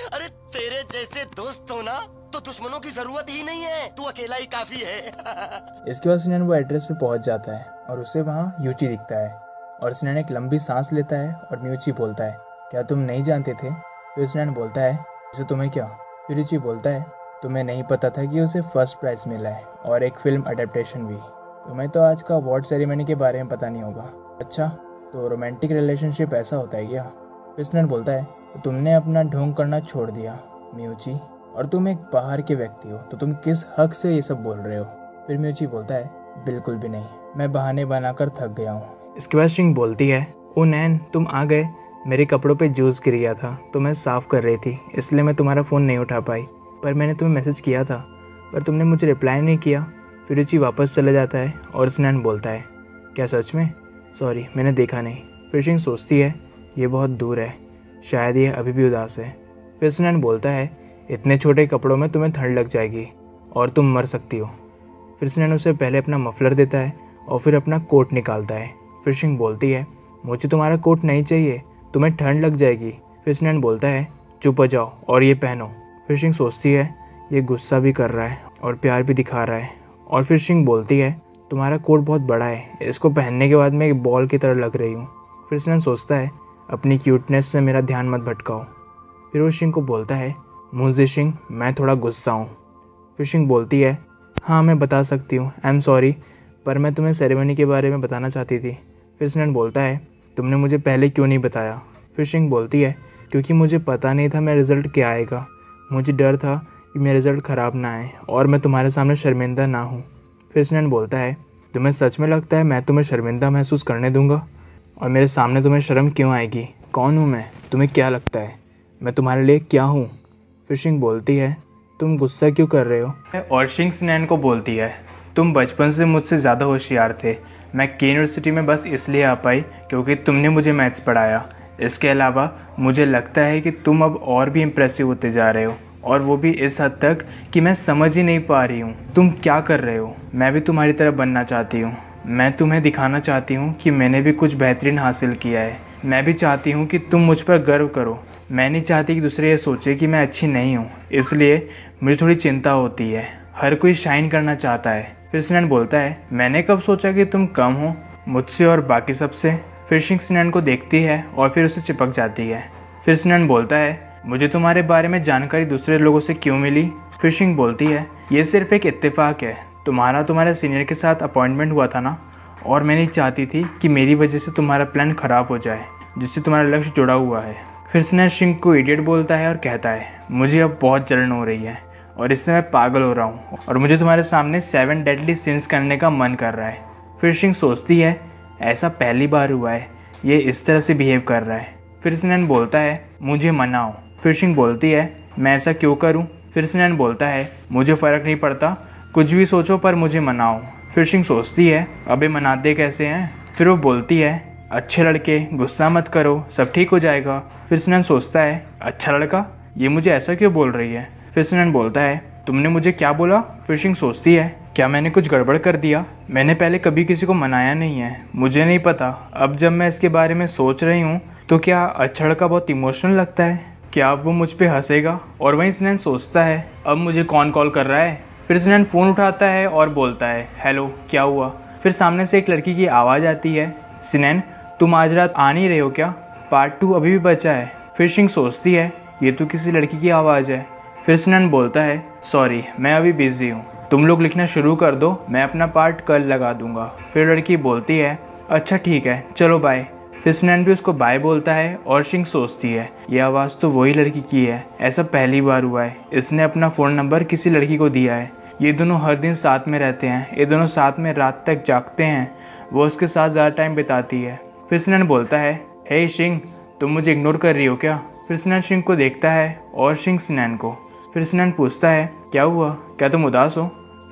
अरे तेरे जैसे दोस्त हो ना तो दुश्मनों की जरूरत ही नहीं है, तू अकेला ही काफी है। इसके बाद सिनैन वो एड्रेस पे पहुंच जाता है और उसे वहाँ यूची दिखता है और सिनैन एक लंबी सांस लेता है और म्यूची बोलता है, क्या तुम नहीं जानते थे? फिर सिनैन बोलता है, इसे तुम्हें क्या? फिर यूची बोलता है, तुम्हें नहीं पता था कि उसे फर्स्ट प्राइज़ मिला है और एक फिल्म अडेप्टेशन भी। तुम्हें तो आज का अवार्ड सेरेमनी के बारे में पता नहीं होगा। अच्छा, तो रोमांटिक रिलेशनशिप ऐसा होता है क्या? फिर सिनैन बोलता है, तो तुमने अपना ढोंग करना छोड़ दिया म्यूची, और तुम एक बाहर के व्यक्ति हो, तो तुम किस हक से ये सब बोल रहे हो? फिर म्यूची बोलता है, बिल्कुल भी नहीं, मैं बहाने बनाकर थक गया हूँ। इसके बाद शिंग बोलती है, ओ नैन तुम आ गए, मेरे कपड़ों पे जूस गिर गया था तो मैं साफ़ कर रही थी, इसलिए मैं तुम्हारा फ़ोन नहीं उठा पाई, पर मैंने तुम्हें मैसेज किया था पर तुमने मुझे रिप्लाई नहीं किया। फिर यूची वापस चला जाता है और सिनैन बोलता है, क्या सच में? सॉरी मैंने देखा नहीं। फिर शिंग सोचती है, ये बहुत दूर है, शायद ये अभी भी उदास है। फिर सिनैन बोलता है, इतने छोटे कपड़ों में तुम्हें ठंड लग जाएगी और तुम मर सकती हो। फिर सिनैन उसे पहले अपना मफलर देता है और फिर अपना कोट निकालता है। फिर शिंग बोलती है, मुझे तुम्हारा कोट नहीं चाहिए, तुम्हें ठंड लग जाएगी। फिर सिनैन बोलता है, चुप हो जाओ और ये पहनो। फिर शिंग सोचती है, ये गुस्सा भी कर रहा है और प्यार भी दिखा रहा है। और फिर शिंग बोलती है, तुम्हारा कोट बहुत बड़ा है, इसको पहनने के बाद मैं एक बॉल की तरह लग रही हूँ। फिर सिनैन सोचता है, अपनी क्यूटनेस से मेरा ध्यान मत भटकाओ। फिर वो शिंग को बोलता है, मुझे शिंग मैं थोड़ा गुस्सा हूँ। फिर शिंग बोलती है, हाँ मैं बता सकती हूँ, आई एम सॉरी, पर मैं तुम्हें सेरेमनी के बारे में बताना चाहती थी। फिर सिनैन बोलता है, तुमने मुझे पहले क्यों नहीं बताया? फिर शिंग बोलती है, क्योंकि मुझे पता नहीं था मेरा रिज़ल्ट क्या आएगा, मुझे डर था कि मेरा रिज़ल्ट ख़राब ना आए और मैं तुम्हारे सामने शर्मिंदा ना हूँ। फिर सिनैन बोलता है, तुम्हें सच में लगता है मैं तुम्हें शर्मिंदा महसूस करने दूंगा? और मेरे सामने तुम्हें शर्म क्यों आएगी? कौन हूँ मैं? तुम्हें क्या लगता है मैं तुम्हारे लिए क्या हूँ? फिर शिंग बोलती है, तुम गुस्सा क्यों कर रहे हो? और शिंग सिनैन को बोलती है, तुम बचपन से मुझसे ज़्यादा होशियार थे, मैं के यूनिवर्सिटी में बस इसलिए आ पाई क्योंकि तुमने मुझे मैथ्स पढ़ाया। इसके अलावा मुझे लगता है कि तुम अब और भी इम्प्रेसिव होते जा रहे हो, और वो भी इस हद तक कि मैं समझ ही नहीं पा रही हूँ तुम क्या कर रहे हो। मैं भी तुम्हारी तरह बनना चाहती हूँ, मैं तुम्हें दिखाना चाहती हूँ कि मैंने भी कुछ बेहतरीन हासिल किया है। मैं भी चाहती हूँ कि तुम मुझ पर गर्व करो, मैं नहीं चाहती कि दूसरे ये सोचे कि मैं अच्छी नहीं हूँ, इसलिए मुझे थोड़ी चिंता होती है। हर कोई शाइन करना चाहता है। फिर सिनैन बोलता है, मैंने कब सोचा कि तुम कम हो मुझसे और बाकी सबसे? फिर शिंग सिनैन को देखती है और फिर उसे चिपक जाती है। फिर सिनैन बोलता है, मुझे तुम्हारे बारे में जानकारी दूसरे लोगों से क्यों मिली? फिर शिंग बोलती है, ये सिर्फ एक इत्तेफाक है, तुम्हारे सीनियर के साथ अपॉइंटमेंट हुआ था ना, और मैं नहीं चाहती थी कि मेरी वजह से तुम्हारा प्लान ख़राब हो जाए जिससे तुम्हारा लक्ष्य जुड़ा हुआ है। फिर सिनैन शिंग को इडियट बोलता है और कहता है, मुझे अब बहुत जलन हो रही है और इससे मैं पागल हो रहा हूँ और मुझे तुम्हारे सामने 7 डेडली सिंस करने का मन कर रहा है। फिर शिंग सोचती है, ऐसा पहली बार हुआ है, ये इस तरह से बिहेव कर रहा है। फिर सिनैन बोलता है, मुझे मनाओ। फिर शिंग बोलती है, मैं ऐसा क्यों करूं? फिर सिनैन बोलता है, मुझे फ़र्क नहीं पड़ता, कुछ भी सोचो पर मुझे मनाओ। फिर शिंग सोचती है, अबे मनाते कैसे हैं? फिर वो बोलती है, अच्छे लड़के गुस्सा मत करो, सब ठीक हो जाएगा। फिर सिनैन सोचता है, अच्छा लड़का, ये मुझे ऐसा क्यों बोल रही है? फिर सिनैन बोलता है, तुमने मुझे क्या बोला? फिर शिंग सोचती है, क्या मैंने कुछ गड़बड़ कर दिया? मैंने पहले कभी किसी को मनाया नहीं है, मुझे नहीं पता। अब जब मैं इसके बारे में सोच रही हूँ तो क्या अच्छा लड़का बहुत इमोशनल लगता है? क्या अब वो मुझ पे हंसेगा? और वहीं सिनैन सोचता है, अब मुझे कौन कॉल कर रहा है? फिर सिनैन फ़ोन उठाता है और बोलता है, हेलो क्या हुआ? फिर सामने से एक लड़की की आवाज़ आती है, सिनैन तुम आज रात आ नहीं रहे हो क्या? पार्ट 2 अभी भी बचा है। फिर शिंग सोचती है, ये तो किसी लड़की की आवाज़ है। फिर सिनैन बोलता है, सॉरी मैं अभी बिज़ी हूँ, तुम लोग लिखना शुरू कर दो, मैं अपना पार्ट कल लगा दूंगा। फिर लड़की बोलती है, अच्छा ठीक है चलो बाय। फिर सिनैन भी उसको बाय बोलता है और शिंग सोचती है, ये आवाज़ तो वही लड़की की है, ऐसा पहली बार हुआ है, इसने अपना फ़ोन नंबर किसी लड़की को दिया है। ये दोनों हर दिन साथ में रहते हैं, ये दोनों साथ में रात तक जागते हैं, वो उसके साथ ज़्यादा टाइम बिताती है। फिर सिनैन बोलता है, हे शिंग तुम मुझे इग्नोर कर रही हो क्या? फिर सिनान शिंग को देखता है और शिंग सिनान को। फिर सिनान पूछता है, क्या हुआ, क्या तुम उदास हो?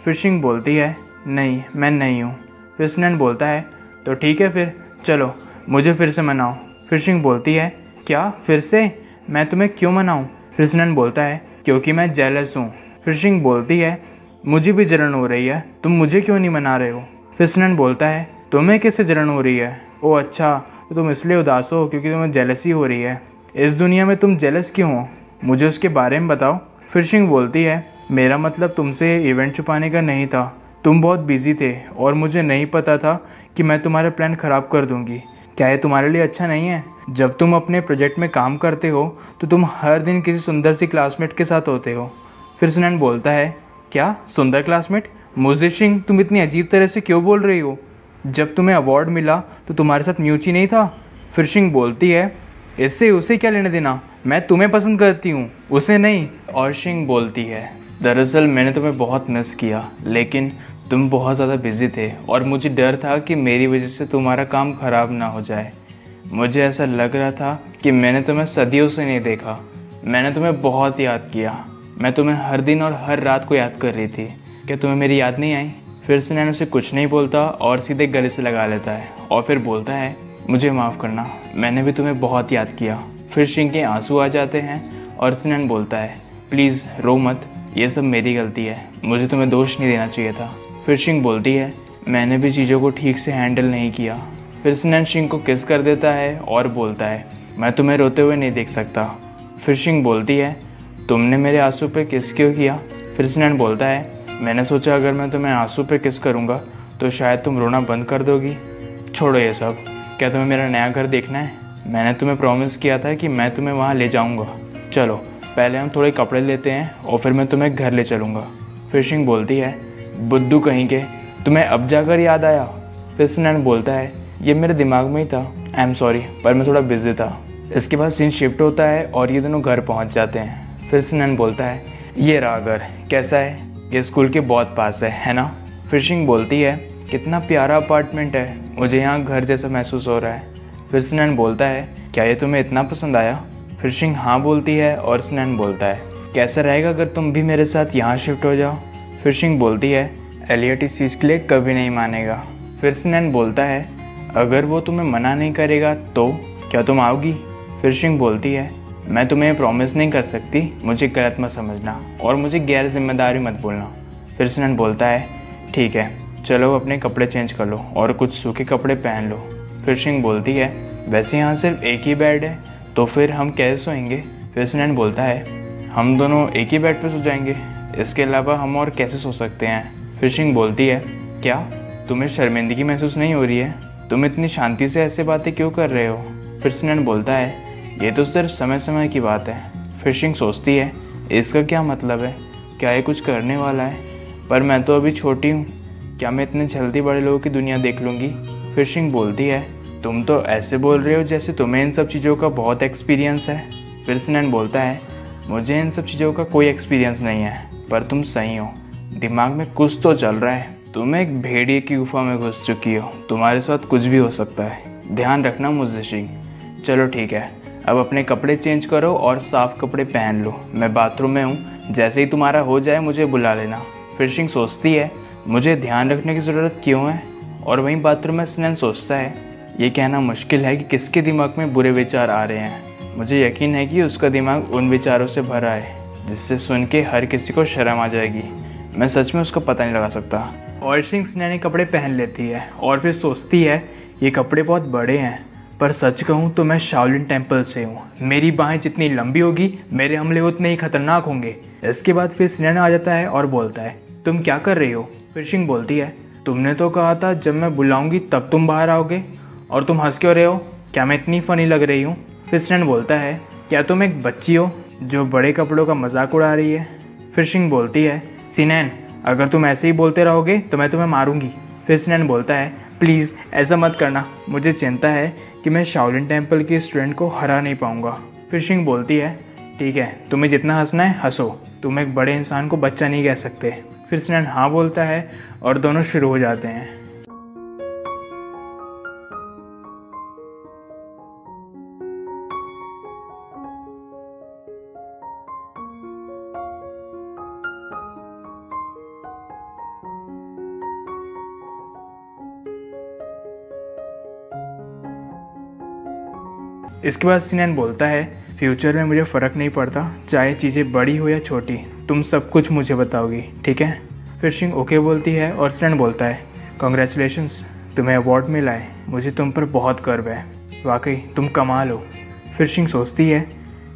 फिर शिंग बोलती है, नहीं मैं नहीं हूँ। फिर सिनान बोलता है, तो ठीक है फिर चलो मुझे फिर से मनाओ। फिर शिंग बोलती है, क्या फिर से? मैं तुम्हें क्यों मनाऊँ? फिर सिनान बोलता है, क्योंकि मैं जेलस हूँ। फिर शिंग बोलती है, मुझे भी जलन हो रही है, तुम मुझे क्यों नहीं मना रहे हो? फिर सिनान बोलता है, तुम्हें किससे जलन हो रही है? ओह अच्छा, तो तुम इसलिए उदास हो क्योंकि तुम्हें जेलसी हो रही है। इस दुनिया में तुम जेलस क्यों हो, मुझे उसके बारे में बताओ। फिर शिंग बोलती है, मेरा मतलब तुमसे इवेंट छुपाने का नहीं था, तुम बहुत बिजी थे और मुझे नहीं पता था कि मैं तुम्हारे प्लान ख़राब कर दूंगी। क्या ये तुम्हारे लिए अच्छा नहीं है? जब तुम अपने प्रोजेक्ट में काम करते हो तो तुम हर दिन किसी सुंदर सी क्लासमेट के साथ होते हो। फिर सिनान बोलता है, क्या सुंदर क्लासमेट? मुझे शिंग तुम इतनी अजीब तरह से क्यों बोल रही हो? जब तुम्हें अवार्ड मिला तो तुम्हारे साथ म्यूची नहीं था? फिर शिंग बोलती है, इससे उसे क्या लेने देना, मैं तुम्हें पसंद करती हूँ, उसे नहीं। और शिंग बोलती है, दरअसल मैंने तुम्हें बहुत मिस किया, लेकिन तुम बहुत ज़्यादा बिजी थे और मुझे डर था कि मेरी वजह से तुम्हारा काम ख़राब ना हो जाए। मुझे ऐसा लग रहा था कि मैंने तुम्हें सदियों से नहीं देखा। मैंने तुम्हें बहुत याद किया, मैं तुम्हें हर दिन और हर रात को याद कर रही थी। क्या तुम्हें मेरी याद नहीं आई? फिर सिनान उसे कुछ नहीं बोलता और सीधे गले से लगा लेता है और फिर बोलता है, मुझे माफ़ करना, मैंने भी तुम्हें बहुत याद किया। फिर शिंग के आंसू आ जाते हैं और सिनान बोलता है, प्लीज़ रो मत, ये सब मेरी गलती है, मुझे तुम्हें दोष नहीं देना चाहिए था। फिर शिंग बोलती है, मैंने भी चीज़ों को ठीक से हैंडल नहीं किया। फिर सिनान शिंग को किस कर देता है और बोलता है, मैं तुम्हें रोते हुए नहीं देख सकता। फिर शिंग बोलती है, तुमने मेरे आंसू पे किस क्यों किया? फिर सिनान बोलता है, मैंने सोचा अगर मैं तुम्हें आंसू पे किस करूँगा तो शायद तुम रोना बंद कर दोगी। छोड़ो ये सब, क्या तुम्हें मेरा नया घर देखना है? मैंने तुम्हें प्रॉमिस किया था कि मैं तुम्हें वहाँ ले जाऊँगा। चलो पहले हम थोड़े कपड़े लेते हैं और फिर मैं तुम्हें घर ले चलूँगा। फिर शिंग बोलती है, बुद्धू कहीं के, तुम्हें अब जाकर याद आया? फिर सिनान बोलता है, ये मेरे दिमाग में ही था, आई एम सॉरी, पर मैं थोड़ा बिजी था। इसके बाद सीन शिफ्ट होता है और ये दोनों घर पहुँच जाते हैं। फिर सिनान बोलता है, ये रहा घर, कैसा है? ये स्कूल के बहुत पास है ना? फिर शिंग बोलती है, कितना प्यारा अपार्टमेंट है, मुझे यहाँ घर जैसा महसूस हो रहा है। फिर सिनान बोलता है, क्या ये तुम्हें इतना पसंद आया? फिर शिंग हाँ बोलती है और सिनान बोलता है, कैसा रहेगा अगर तुम भी मेरे साथ यहाँ शिफ्ट हो जाओ? फिर शिंग बोलती है, एलियट इस चीज़ के लिए कभी नहीं मानेगा। फिर सिनान बोलता है, अगर वो तुम्हें मना नहीं करेगा तो क्या तुम आओगी? फिर शिंग बोलती है, मैं तुम्हें प्रॉमिस नहीं कर सकती, मुझे गलत मत समझना और मुझे गैर जिम्मेदारी मत बोलना। फिर सिनान बोलता है, ठीक है, चलो अपने कपड़े चेंज कर लो और कुछ सूखे कपड़े पहन लो। फिर शिंग बोलती है, वैसे यहाँ सिर्फ एक ही बेड है, तो फिर हम कैसे सोएंगे? फिर सिनान बोलता है, हम दोनों एक ही बेड पर सो जाएंगे, इसके अलावा हम और कैसे सो सकते हैं? फिर शिंग बोलती है, क्या तुम्हें शर्मिंदगी महसूस नहीं हो रही है? तुम इतनी शांति से ऐसे बातें क्यों कर रहे हो? फिर सिनान बोलता है, ये तो सिर्फ समय समय की बात है। फिर शिंग सोचती है, इसका क्या मतलब है, क्या ये कुछ करने वाला है? पर मैं तो अभी छोटी हूँ, क्या मैं इतने जल्दी बड़े लोगों की दुनिया देख लूँगी? फिर शिंग बोलती है, तुम तो ऐसे बोल रहे हो जैसे तुम्हें इन सब चीज़ों का बहुत एक्सपीरियंस है। फिर सिनान बोलता है, मुझे इन सब चीज़ों का कोई एक्सपीरियंस नहीं है, पर तुम सही हो, दिमाग में कुछ तो चल रहा है। तुम एक भेड़िए की गुफा में घुस चुकी हो, तुम्हारे साथ कुछ भी हो सकता है, ध्यान रखना मुझसे शिंग। चलो ठीक है, अब अपने कपड़े चेंज करो और साफ कपड़े पहन लो, मैं बाथरूम में हूँ, जैसे ही तुम्हारा हो जाए मुझे बुला लेना। फिर शिंग सोचती है, मुझे ध्यान रखने की ज़रूरत क्यों है? और वहीं बाथरूम में सिनान सोचता है, ये कहना मुश्किल है कि किसके दिमाग में बुरे विचार आ रहे हैं। मुझे यकीन है कि उसका दिमाग उन विचारों से भरा है जिससे सुन के हर किसी को शर्म आ जाएगी। मैं सच में उसका पता नहीं लगा सकता। और शिंग सिनान कपड़े पहन लेती है और फिर सोचती है, ये कपड़े बहुत बड़े हैं, पर सच कहूँ तो मैं शाओलिन टेम्पल से हूँ, मेरी बाहें जितनी लंबी होगी मेरे हमले उतने ही खतरनाक होंगे। इसके बाद फिर सिनान आ जाता है और बोलता है, तुम क्या कर रही हो? फिर शिंग बोलती है, तुमने तो कहा था जब मैं बुलाऊंगी तब तुम बाहर आओगे, और तुम हंस क्यों रहे हो? क्या मैं इतनी फ़नी लग रही हूँ? फिर सिनान बोलता है, क्या तुम एक बच्ची हो जो बड़े कपड़ों का मजाक उड़ा रही है? फिर शिंग बोलती है, सिनान अगर तुम ऐसे ही बोलते रहोगे तो मैं तुम्हें मारूंगी। फिर सिनान बोलता है, प्लीज़ ऐसा मत करना, मुझे चिंता है कि मैं शाओलिन टेम्पल के स्टूडेंट को हरा नहीं पाऊंगा। फिर शिंग बोलती है, ठीक है, तुम्हें जितना हंसना है हंसो, तुम एक बड़े इंसान को बच्चा नहीं कह सकते। फिर सिनान हाँ बोलता है और दोनों शुरू हो जाते हैं। इसके बाद सिनैन बोलता है फ्यूचर में मुझे फ़र्क नहीं पड़ता, चाहे चीज़ें बड़ी हो या छोटी, तुम सब कुछ मुझे बताओगी, ठीक है। फिर शिंग ओके बोलती है और सिनैन बोलता है कॉन्ग्रेचुलेशंस, तुम्हें अवार्ड मिला है, मुझे तुम पर बहुत गर्व है, वाकई तुम कमाल हो। फिर शिंग सोचती है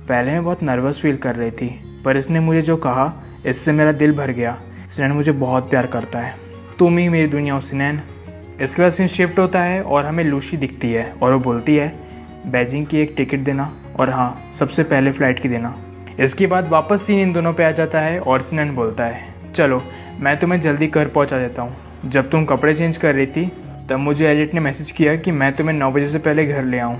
पहले मैं बहुत नर्वस फील कर रही थी, पर इसने मुझे जो कहा इससे मेरा दिल भर गया। सिनैन मुझे बहुत प्यार करता है, तुम ही मेरी दुनिया हो सिनैन। इसके बाद सीन शिफ्ट होता है और हमें लूसी दिखती है और वो बोलती है बीजिंग की एक टिकट देना और हाँ सबसे पहले फ़्लाइट की देना। इसके बाद वापस सीन इन दोनों पे आ जाता है और सिनैन बोलता है चलो मैं तुम्हें जल्दी घर पहुंचा देता हूँ। जब तुम कपड़े चेंज कर रही थी तब मुझे एलिट ने मैसेज किया कि मैं तुम्हें 9 बजे से पहले घर ले आऊँ।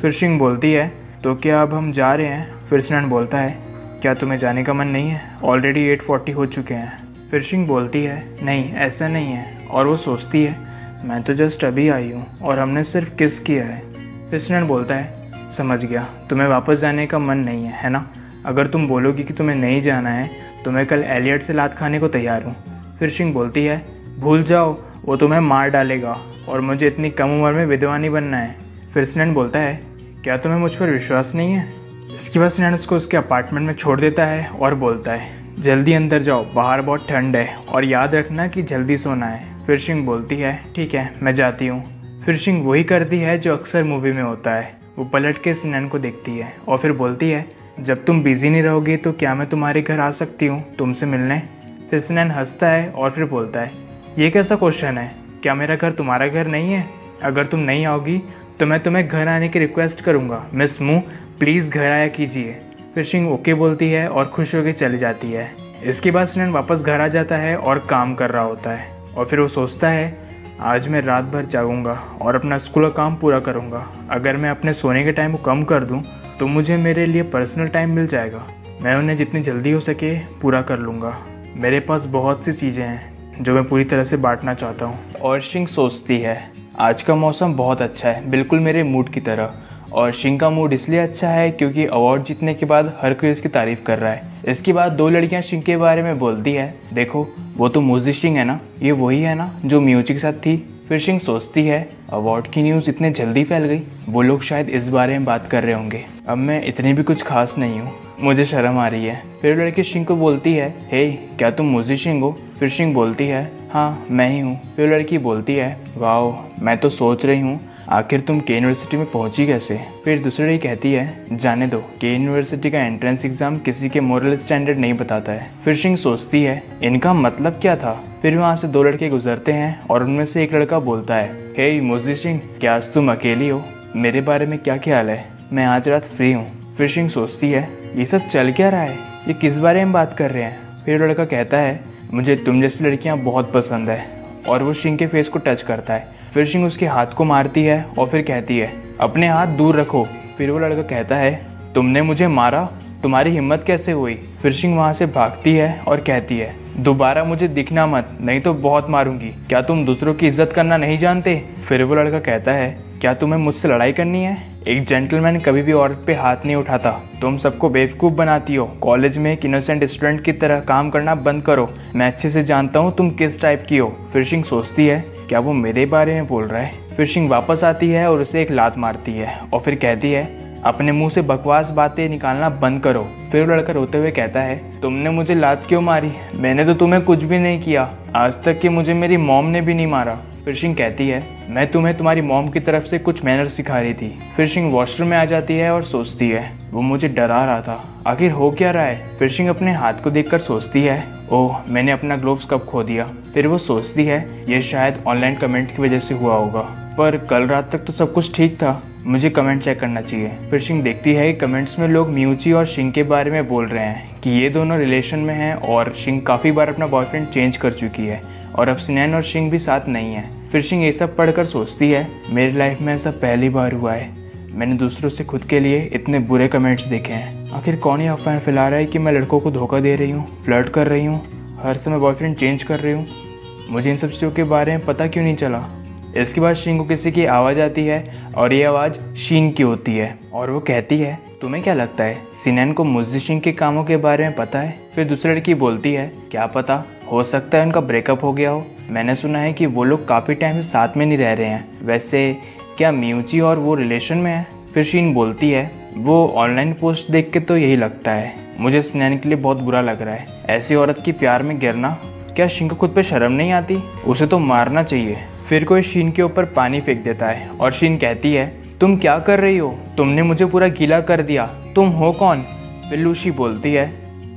फिर शिंग बोलती है तो क्या अब हम जा रहे हैं। फिर सिनैन बोलता है क्या तुम्हें जाने का मन नहीं है, ऑलरेडी 8:40 हो चुके हैं। फिर शिंग बोलती है नहीं ऐसा नहीं है, और वो सोचती है मैं तो जस्ट अभी आई हूँ और हमने सिर्फ किस किया है। फिर सिनैन बोलता है समझ गया, तुम्हें वापस जाने का मन नहीं है ना। अगर तुम बोलोगी कि तुम्हें नहीं जाना है तो मैं कल एलियट से लात खाने को तैयार हूँ। फिर शिंग बोलती है भूल जाओ, वो तुम्हें मार डालेगा और मुझे इतनी कम उम्र में विधवा नहीं बनना है। फिर सिनैन बोलता है क्या तुम्हें मुझ पर विश्वास नहीं है। इसके बाद सिनैन उसको उसके अपार्टमेंट में छोड़ देता है और बोलता है जल्दी अंदर जाओ, बाहर बहुत ठंड है और याद रखना कि जल्दी सोना है। फिर शिंग बोलती है ठीक है मैं जाती हूँ। फिर शिंग वही करती है जो अक्सर मूवी में होता है, वो पलट के सिनैन को देखती है और फिर बोलती है जब तुम बिजी नहीं रहोगे तो क्या मैं तुम्हारे घर आ सकती हूँ तुमसे मिलने। फिर सिनैन हंसता है और फिर बोलता है ये कैसा क्वेश्चन है, क्या मेरा घर तुम्हारा घर नहीं है। अगर तुम नहीं आओगी तो मैं तुम्हें घर आने की रिक्वेस्ट करूँगा। मिस मू प्लीज़ घर आया कीजिए। फिर शिंग ओके बोलती है और खुश होकर चली जाती है। इसके बाद सिनैन वापस घर आ जाता है और काम कर रहा होता है और फिर वो सोचता है आज मैं रात भर जागूंगा और अपना स्कूल का काम पूरा करूंगा। अगर मैं अपने सोने के टाइम को कम कर दूं तो मुझे मेरे लिए पर्सनल टाइम मिल जाएगा। मैं उन्हें जितनी जल्दी हो सके पूरा कर लूँगा। मेरे पास बहुत सी चीज़ें हैं जो मैं पूरी तरह से बांटना चाहता हूँ। और शिंग सोचती है आज का मौसम बहुत अच्छा है, बिल्कुल मेरे मूड की तरह। और शिंग का मूड इसलिए अच्छा है क्योंकि अवार्ड जीतने के बाद हर कोई उसकी तारीफ़ कर रहा है। इसके बाद 2 लड़कियां शिंग के बारे में बोलती है देखो वो तो मूजी शिंग है ना, ये वही है ना जो म्यूजिक के साथ थी। फिर शिंग सोचती है अवार्ड की न्यूज़ इतने जल्दी फैल गई, वो लोग शायद इस बारे में बात कर रहे होंगे। अब मैं इतनी भी कुछ खास नहीं हूँ, मुझे शर्म आ रही है। फिर लड़की शिंग को बोलती है हे क्या तुम मूजी शिंग हो। फिर शिंग बोलती है हाँ मैं ही हूँ। फिर लड़की बोलती है वाह मैं तो सोच रही हूँ आखिर तुम के यूनिवर्सिटी में पहुंची कैसे। फिर दूसरी लड़की कहती है जाने दो, के यूनिवर्सिटी का एंट्रेंस एग्जाम किसी के मोरल स्टैंडर्ड नहीं बताता है। फिर शिंग सोचती है इनका मतलब क्या था। फिर वहाँ से 2 लड़के गुजरते हैं और उनमें से एक लड़का बोलता है हे मूजी शिंग क्या आज तुम अकेली हो, मेरे बारे में क्या ख्याल है, मैं आज रात फ्री हूँ। फिर शिंग सोचती है ये सब चल क्या रहा है, ये किस बारे में बात कर रहे हैं। फिर लड़का कहता है मुझे तुम जैसी लड़कियाँ बहुत पसंद है, और वो शिंग के फेस को टच करता है। फिर शिंग उसके हाथ को मारती है और फिर कहती है अपने हाथ दूर रखो। फिर वो लड़का कहता है तुमने मुझे मारा, तुम्हारी हिम्मत कैसे हुई। फिर शिंग वहाँ से भागती है और कहती है दोबारा मुझे दिखना मत, नहीं तो बहुत मारूंगी, क्या तुम दूसरों की इज्जत करना नहीं जानते। फिर वो लड़का कहता है क्या तुम्हें मुझसे लड़ाई करनी है, एक जेंटलमैन कभी भी औरत पे हाथ नहीं उठाता, तुम सबको बेवकूफ़ बनाती हो, कॉलेज में एक इनोसेंट स्टूडेंट की तरह काम करना बंद करो, मैं अच्छे से जानता हूँ तुम किस टाइप की हो। फिर शिंग सोचती है क्या वो मेरे बारे में बोल रहा है। फिर शिंग वापस आती है और उसे एक लात मारती है और फिर कहती है अपने मुंह से बकवास बातें निकालना बंद करो। फिर वो लड़का रोते हुए कहता है तुमने मुझे लात क्यों मारी, मैंने तो तुम्हें कुछ भी नहीं किया, आज तक कि मुझे मेरी मॉम ने भी नहीं मारा। फिर शिंग कहती है मैं तुम्हें तुम्हारी मॉम की तरफ से कुछ मैनर्स सिखा रही थी। फिर शिंग वॉशरूम में आ जाती है और सोचती है वो मुझे डरा रहा था, आखिर हो क्या रहा है। फिर शिंग अपने हाथ को देखकर सोचती है ओह मैंने अपना ग्लोव्स कब खो दिया। फिर वो सोचती है ये शायद ऑनलाइन कमेंट की वजह से हुआ होगा, पर कल रात तक तो सब कुछ ठीक था, मुझे कमेंट चेक करना चाहिए। फिर शिंग देखती है कि कमेंट्स में लोग म्यूची और शिंग के बारे में बोल रहे हैं कि ये दोनों रिलेशन में हैं और शिंग काफ़ी बार अपना बॉयफ्रेंड चेंज कर चुकी है और अब सिनैन और शिंग भी साथ नहीं है। फिर शिंग ये सब पढ़कर सोचती है मेरी लाइफ में ऐसा पहली बार हुआ है, मैंने दूसरों से खुद के लिए इतने बुरे कमेंट्स देखे हैं। आखिर कौन ये अफवाह फैला रहा है कि मैं लड़कों को धोखा दे रही हूँ, फ्लर्ट कर रही हूँ, हर समय बॉयफ्रेंड चेंज कर रही हूँ, मुझे इन सब चीज़ों के बारे में पता क्यों नहीं चला। इसके बाद शिंग को किसी की आवाज़ आती है और ये आवाज़ शिंग की होती है और वो कहती है तुम्हें क्या लगता है सिनैन को मूजी शिंग के कामों के बारे में पता है। फिर दूसरी लड़की बोलती है क्या पता, हो सकता है उनका ब्रेकअप हो गया हो, मैंने सुना है कि वो लोग काफ़ी टाइम से साथ में नहीं रह रहे हैं। वैसे क्या म्यूची और वो रिलेशन में है। फिर शीन बोलती है, वो ऑनलाइन पोस्ट देख के तो यही लगता है। मुझे स्नैन के लिए बहुत बुरा लग रहा है। ऐसी औरत की प्यार में गिरना, क्या शीन को खुद पे शर्म नहीं आती? उसे तो मारना चाहिए। फिर कोई शीन के ऊपर पानी फेंक देता है और शीन कहती है, तुम क्या कर रही हो? तुमने मुझे पूरा गीला कर दिया। तुम हो कौन? फिर लूसी बोलती है,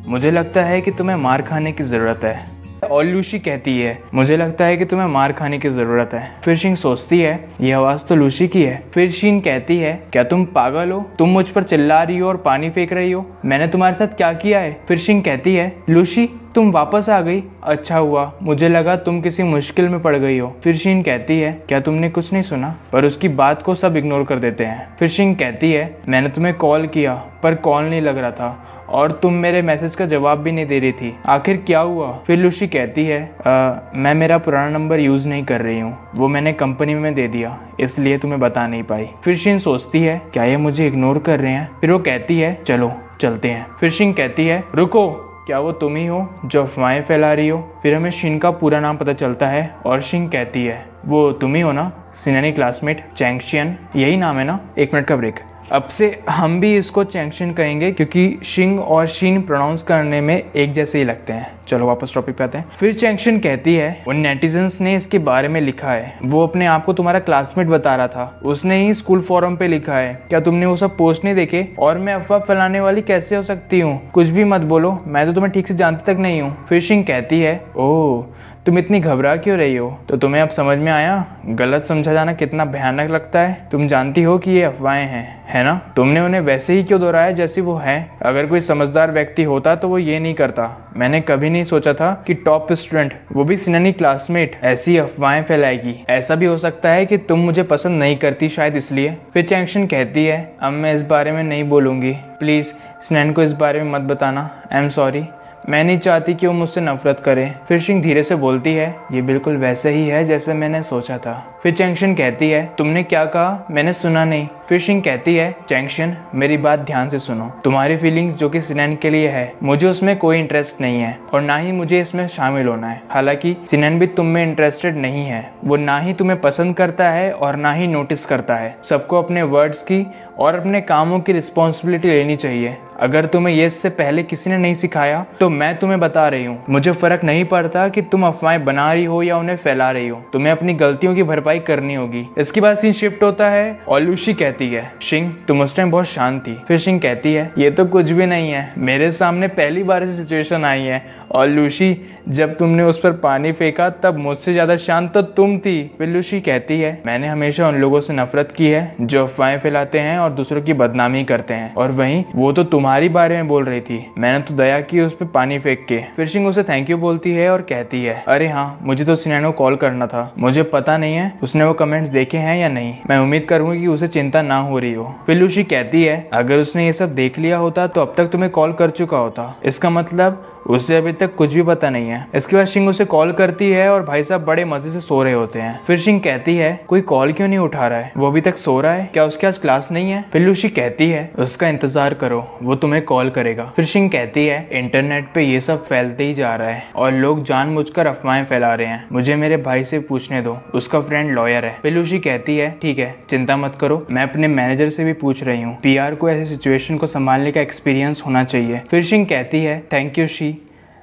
मुझे लगता है कि तुम्हें मार खाने की ज़रूरत है। और लूसी कहती है, मुझे लगता है कि तुम्हें मार खाने की ज़रूरत है। फिर शीन सोचती है, ये आवाज़ तो लूसी की है। फिर शीन कहती है, क्या तुम पागल हो? तुम मुझ पर चिल्ला रही हो और पानी फेंक रही हो। मैंने तुम्हारे साथ क्या किया है? फिर शीन कहती है, लूसी तुम वापस आ गई, अच्छा हुआ, मुझे लगा तुम किसी मुश्किल में पड़ गई हो। फिर शीन कहती है, क्या तुमने कुछ नहीं सुना? पर उसकी बात को सब इग्नोर कर देते हैं। फिर शीन कहती है, मैंने तुम्हें कॉल किया पर कॉल नहीं लग रहा था और तुम मेरे मैसेज का जवाब भी नहीं दे रही थी, आखिर क्या हुआ? फिर लूसी कहती है, मैं मेरा पुराना नंबर यूज़ नहीं कर रही हूँ, वो मैंने कंपनी में दे दिया, इसलिए तुम्हें बता नहीं पाई। फिर शीन सोचती है, क्या ये मुझे इग्नोर कर रहे हैं? फिर वो कहती है, चलो चलते हैं। फिर शीन कहती है, रुको, क्या वो तुम ही हो जो अफवाहें फैला रही हो? फिर हमें शीन का पूरा नाम पता चलता है और शीन कहती है, वो तुम ही हो ना, सिनानी क्लासमेट चैंगशियन, यही नाम है ना? 1 मिनट का ब्रेक। अब से हम भी इसको चैंगशियन कहेंगे क्योंकि शिंग और शीन प्रोनाउंस करने में एक जैसे ही लगते हैं। चलो वापस टॉपिक पे आते हैं। फिर चैंगशियन कहती है, उन नेटिजन्स ने इसके बारे में लिखा है, वो अपने आप को तुम्हारा क्लासमेट बता रहा था, उसने ही स्कूल फोरम पे लिखा है, क्या तुमने वो सब पोस्ट नहीं देखे? और मैं अफवाह फैलाने वाली कैसे हो सकती हूँ? कुछ भी मत बोलो, मैं तो तुम्हें ठीक से जानती तक नहीं हूँ। फिर शिंग कहती है, ओह तुम इतनी घबरा क्यों रही हो? तो तुम्हें अब समझ में आया गलत समझा जाना कितना भयानक लगता है। तुम जानती हो कि ये अफवाहें हैं, है ना? तुमने उन्हें वैसे ही क्यों दोहराया जैसी वो है? अगर कोई समझदार व्यक्ति होता तो वो ये नहीं करता। मैंने कभी नहीं सोचा था कि टॉप स्टूडेंट, वो भी सिनानी क्लासमेट, ऐसी अफवाहें फैलाएगी। ऐसा भी हो सकता है कि तुम मुझे पसंद नहीं करती, शायद इसलिए। फिर चैंगशियन कहती है, अब मैं इस बारे में नहीं बोलूंगी, प्लीज सिनान को इस बारे में मत बताना, आई एम सॉरी, मैं नहीं चाहती कि वो मुझसे नफरत करे। फिर शिंग धीरे से बोलती है, ये बिल्कुल वैसे ही है जैसे मैंने सोचा था। फिर चैंगशियन कहती है, तुमने क्या कहा? मैंने सुना नहीं। फिर शिंग कहती है, चैंगशियन मेरी बात ध्यान से सुनो, तुम्हारी फीलिंग्स जो कि सिनान के लिए है, मुझे उसमें कोई इंटरेस्ट नहीं है और ना ही मुझे इसमें शामिल होना है। हालांकि सिनान भी तुम में इंटरेस्टेड नहीं है, वो ना ही तुम्हें पसंद करता है और ना ही नोटिस करता है। सबको अपने वर्ड्स की और अपने कामों की रिस्पॉन्सिबिलिटी लेनी चाहिए। अगर तुम्हें ये इससे पहले किसी ने नहीं सिखाया तो मैं तुम्हें बता रही हूँ, मुझे फर्क नहीं पड़ता कि तुम अफवाहें बना रही हो या उन्हें फैला रही हो, तुम्हें अपनी गलतियों की भरपाई करनी होगी। इसके बाद सीन शिफ्ट होता है और लूसी कहती है, शिंग तुम उस टाइम बहुत शांत थी। फिर शिंग कहती है, ये तो कुछ भी नहीं है, मेरे सामने पहली बार ऐसी सिचुएशन आई है और लूसी जब तुमने उस पर पानी फेंका तब मुझसे ज्यादा शांत तो तुम थी। फिर लूसी कहती है, मैंने हमेशा उन लोगों से नफरत की है जो अफवाहें फैलाते हैं और दूसरों की बदनामी करते हैं, और वहीं वो तो तुम्हारी बारे में बोल रही थी, मैंने तो दया की उस पर पानी फेंक के। फिर शिंग उसे थैंक यू बोलती है और कहती है, अरे हाँ मुझे तो सिनान को कॉल करना था, मुझे पता नहीं है उसने वो कमेंट्स देखे हैं या नहीं, मैं उम्मीद करूंगी कि उसे चिंता ना हो रही हो। फिर लूसी कहती है, अगर उसने ये सब देख लिया होता तो अब तक तुम्हें कॉल कर चुका होता, इसका मतलब उसे अभी तक कुछ भी पता नहीं है। इसके बाद शिंग उसे कॉल करती है और भाई साहब बड़े मजे से सो रहे होते हैं। फिर शिंग कहती है, कोई कॉल क्यों नहीं उठा रहा है, वो अभी तक सो रहा है, क्या उसके आज क्लास नहीं है? फिर लूसी कहती है, उसका इंतजार करो, वो तुम्हें कॉल करेगा। फिर शिंग कहती है, इंटरनेट पे ये सब फैलते ही जा रहा है और लोग जानबूझकर अफवाहें फैला रहे हैं, मुझे मेरे भाई से पूछने दो, उसका फ्रेंड लॉयर है। फिर लूसी कहती है, ठीक है चिंता मत करो, मैं अपने मैनेजर से भी पूछ रही हूँ, PR को ऐसी सिचुएशन को संभालने का एक्सपीरियंस होना चाहिए। फिर शिंग कहती है, थैंक यू शी,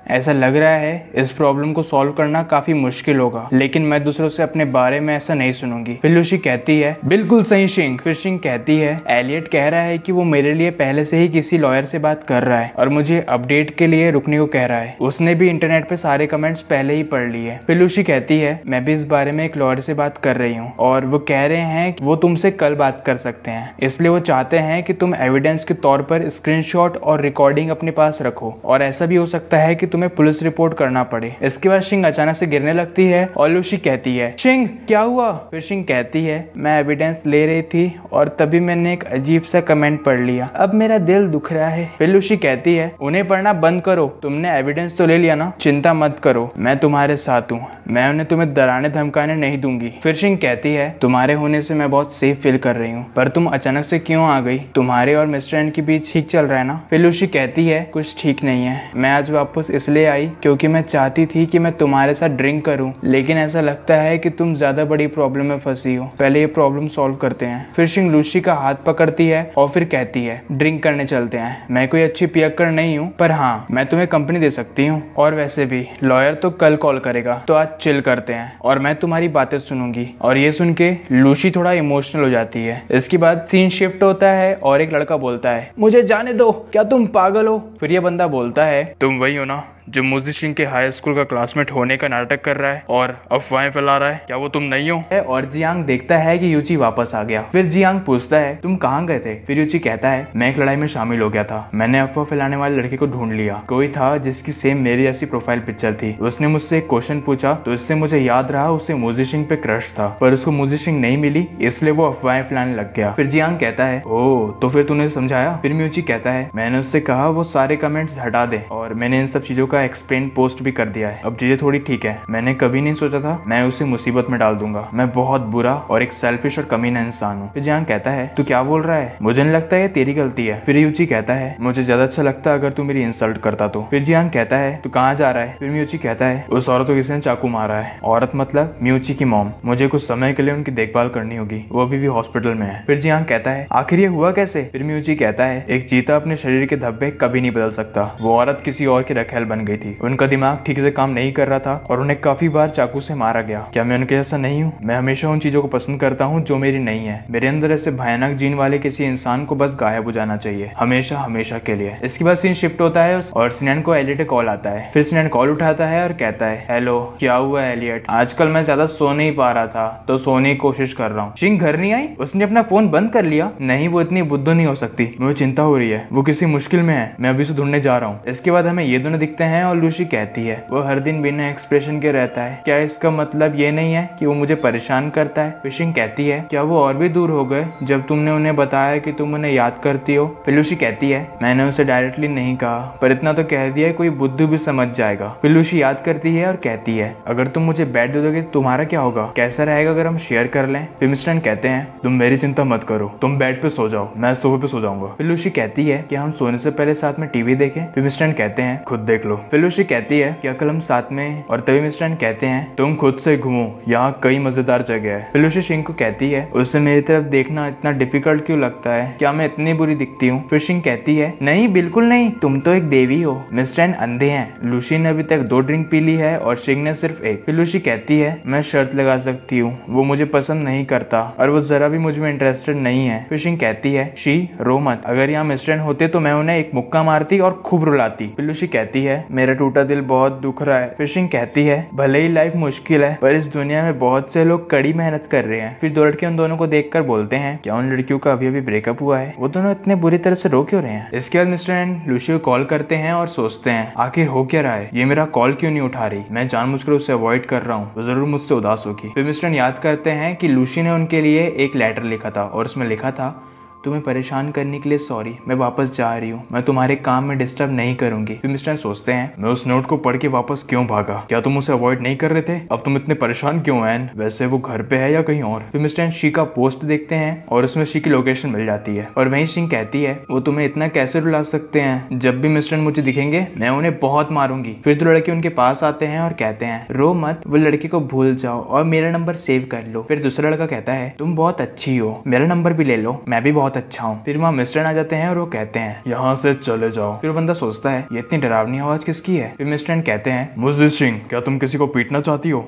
ऐसा लग रहा है इस प्रॉब्लम को सॉल्व करना काफी मुश्किल होगा, लेकिन मैं दूसरों से अपने बारे में ऐसा नहीं सुनूंगी। फिर लूसी कहती है, बिल्कुल सही शिंग। फिर शिंग कहती है, एलियट कह रहा है कि वो मेरे लिए पहले से ही किसी लॉयर से बात कर रहा है और मुझे अपडेट के लिए रुकने को कह रहा है, उसने भी इंटरनेट पे सारे कमेंट्स पहले ही पढ़ लिए। फिर लूसी कहती है, मैं भी इस बारे में एक लॉयर से बात कर रही हूँ और वो कह रहे हैं कि वो तुमसे कल बात कर सकते हैं, इसलिए वो चाहते हैं कि तुम एविडेंस के तौर पर स्क्रीनशॉट और रिकॉर्डिंग अपने पास रखो, और ऐसा भी हो सकता है कि तुम्हें पुलिस रिपोर्ट करना पड़े। इसके बाद शिंग अचानक से गिरने लगती है और लूसी कहती है, शिंग क्या हुआ? फिर शिंग कहती है, मैं एविडेंस ले रही थी और तभी मैंने एक अजीब सा कमेंट पढ़ लिया, अब मेरा दिल दुख रहा है। फिर लूसी कहती है, उन्हें पढ़ना बंद करो, तुमने एविडेंस तो ले लिया ना, चिंता मत करो, मैं तुम्हारे साथ हूँ, मैं उन्हें तुम्हें डराने धमकाने नहीं दूंगी। फिर शिंग कहती है, तुम्हारे होने से मैं बहुत सेफ फील कर रही हूँ, पर तुम अचानक से क्यों आ गई? तुम्हारे और मिस्टर एन के बीच ठीक चल रहा है ना? फिर लूसी कहती है, कुछ ठीक नहीं है, मैं आज वापस इसलिए आई क्योंकि मैं चाहती थी कि मैं तुम्हारे साथ ड्रिंक करूं, लेकिन ऐसा लगता है कि तुम ज्यादा बड़ी प्रॉब्लम में फंसी हो। पहले ये प्रॉब्लम सॉल्व करते हैं। फिर शिंग लूसी का हाथ पकड़ती है और फिर कहती है ड्रिंक करने चलते हैं। मैं कोई अच्छी पियक्कर नहीं हूँ, पर हाँ मैं तुम्हें कंपनी दे सकती हूँ, और वैसे भी लॉयर तो कल कॉल करेगा, तो आज चिल करते हैं और मैं तुम्हारी बातें सुनूंगी। और ये सुन के लूसी थोड़ा इमोशनल हो जाती है। इसके बाद सीन शिफ्ट होता है और एक लड़का बोलता है मुझे जाने दो, क्या तुम पागल हो? फिर ये बंदा बोलता है तुम वही हो ना जो मुजी सिंह के हाई स्कूल का क्लासमेट होने का नाटक कर रहा है और अफवाहें फैला रहा है, क्या वो तुम नहीं हो? और जियांग देखता है कि यूची वापस आ गया। फिर जियांग पूछता है तुम कहाँ गए थे? फिर यूची कहता है मैं एक लड़ाई में शामिल हो गया था, मैंने अफवाह फैलाने वाले लड़के को ढूंढ लिया। कोई था जिसकी सेम मेरी जैसी प्रोफाइल पिक्चर थी। उसने मुझसे एक क्वेश्चन पूछा तो इससे मुझे याद रहा उसे मुजी सिंह पे क्रश था, पर उसको मुजी सिंह नहीं मिली, इसलिए वो अफवाहें फैलाने लग गया। फिर जियांग कहता है ओह तो फिर तूने समझाया? फिर म्यूची कहता है मैंने उससे कहा वो सारे कमेंट्स हटा दे और मैंने इन सब चीजों का एक्सप्लेन पोस्ट भी कर दिया है। अब चीजें थोड़ी ठीक है। मैंने कभी नहीं सोचा था मैं उसे मुसीबत में डाल दूंगा। मैं बहुत बुरा और एक सेल्फिश और कमीना इंसान हूँ। फिर जियांग कहता है तू क्या बोल रहा है? मुझे नहीं लगता है तेरी गलती है। फिर यूची कहता है मुझे ज्यादा अच्छा लगता अगर तू मेरी इंसल्ट करता तो। फिर जियांग कहता है तू कहाँ जा रहा है? फिर म्यूची कहता है उस औरत को किसी ने चाकू मारा है। औरत मतलब म्यूची की मॉम। मुझे कुछ समय के लिए उनकी देखभाल करनी होगी, वो अभी भी हॉस्पिटल में है। फिर जियांग कहता है आखिर ये हुआ कैसे? फिर म्यूची कहता है एक चीता अपने शरीर के धब्बे कभी नहीं बदल सकता। वो औरत किसी और की रखेल बन गई थी। उनका दिमाग ठीक से काम नहीं कर रहा था और उन्हें काफी बार चाकू से मारा गया। क्या मैं उनके जैसा नहीं हूँ? मैं हमेशा उन चीजों को पसंद करता हूँ जो मेरी नहीं है। मेरे अंदर ऐसे भयानक जीन वाले किसी इंसान को बस गायब हो जाना चाहिए, हमेशा हमेशा के लिए। इसके बाद सीन शिफ्ट होता है और सिनेन को एलियट कॉल आता है। फिर सिनेन कॉल उठाता है और कहता है हेलो क्या हुआ एलियट? आजकल मैं ज्यादा सो नहीं पा रहा था तो सोने की कोशिश कर रहा हूँ। शिंग घर नहीं आई? उसने अपना फोन बंद कर लिया? नहीं वो इतनी बुद्धू नहीं हो सकती, मुझे चिंता हो रही है, वो किसी मुश्किल में है, मैं अभी से ढूंढने जा रहा हूँ। इसके बाद हमें ये दोनों दिखते हैं और लूसी कहती है वो हर दिन बिना एक्सप्रेशन के रहता है, क्या इसका मतलब ये नहीं है कि वो मुझे परेशान करता है? फिशिंग कहती है क्या वो और भी दूर हो गए जब तुमने उन्हें बताया कि तुम उन्हें याद करती हो? फिलूसी कहती है मैंने उसे डायरेक्टली नहीं कहा, पर इतना तो कह दिया कोई बुद्धू भी समझ जाएगा। फिलूसी याद करती है और कहती है अगर तुम मुझे बेड दे दोगे तुम्हारा क्या होगा? कैसा रहेगा अगर हम शेयर कर लें? फिर मिस्टर कहते हैं तुम मेरी चिंता मत करो, तुम बेड पे सो जाओ, मैं सोफे पे सो जाऊंगा। फिलूसी कहती है कि हम सोने से पहले साथ में टीवी देखें? फिर मिस्टर कहते हैं खुद देख लो। फिलूसी कहती है क्या कल हम साथ में? और तभी मिस्टर कहते हैं तुम खुद से घूमो, यहाँ कई मजेदार जगह है। फिलूसी सिंह को कहती है उससे मेरी तरफ देखना इतना डिफिकल्ट क्यों लगता है? क्या मैं इतनी बुरी दिखती हूँ? फिर सिंह कहती है नहीं बिल्कुल नहीं, तुम तो एक देवी हो। मिस्टर अंधे हैं। लूसी ने अभी तक 2 ड्रिंक पी ली है और सिंह ने सिर्फ 1। फिर लूसी कहती है मैं शर्त लगा सकती हूँ, वो मुझे पसंद नहीं करता और वो जरा भी मुझ में इंटरेस्टेड नहीं है। फिर सिंह कहती है शी रो मत, अगर यहाँ मिस्टर होते तो मैं उन्हें एक मुक्का मारती और खूब रुलाती। फिर लूसी कहती है मेरा टूटा दिल बहुत दुख रहा है। फिर सिंह कहती है भले ही लाइफ मुश्किल है पर इस दुनिया में बहुत से लोग कड़ी मेहनत कर रहे हैं। फिर 2 लड़के उन दोनों को देखकर बोलते हैं क्या उन लड़कियों का अभी अभी ब्रेकअप हुआ है? वो दोनों इतने बुरी तरह से रो क्यों रहे हैं? इसके बाद मिस्टर एंड लूसी को कॉल करते हैं और सोचते हैं आखिर हो क्या रहा है, ये मेरा कॉल क्यों नहीं उठा रही? मैं जानबूझकर उसे अवॉइड कर रहा हूँ, वो जरूर मुझसे उदास होगी। फिर मिस्टर याद करते हैं कि लूसी ने उनके लिए एक लेटर लिखा था और उसमें लिखा था तुम्हें परेशान करने के लिए सॉरी, मैं वापस जा रही हूँ, मैं तुम्हारे काम में डिस्टर्ब नहीं करूंगी। फिर मिस्टर सोचते हैं मैं उस नोट को पढ़ के वापस क्यों भागा? क्या तुम उसे अवॉइड नहीं कर रहे थे? अब तुम इतने परेशान क्यों हैं? वैसे वो घर पे है या कहीं और? फिर मिस्टर शी का पोस्ट देखते हैं और उसमें शी की लोकेशन मिल जाती है और वहीं शी कहती है वो तुम्हें इतना कैसे रुला सकते हैं? जब भी मिस्टर मुझे दिखेंगे मैं उन्हें बहुत मारूंगी। फिर 2 लड़के उनके पास आते हैं और कहते हैं रो मत, वो लड़के को भूल जाओ और मेरा नंबर सेव कर लो। फिर दूसरा लड़का कहता है तुम बहुत अच्छी हो, मेरा नंबर भी ले लो, मैं भी बहुत अच्छा हूँ। फिर वहाँ मिस्टर आ जाते हैं और वो कहते हैं यहाँ से चले जाओ। फिर बंदा सोचता है ये इतनी डरावनी आवाज किसकी है? फिर मिस्टर कहते हैं मुझे सिंह, क्या तुम किसी को पीटना चाहती हो?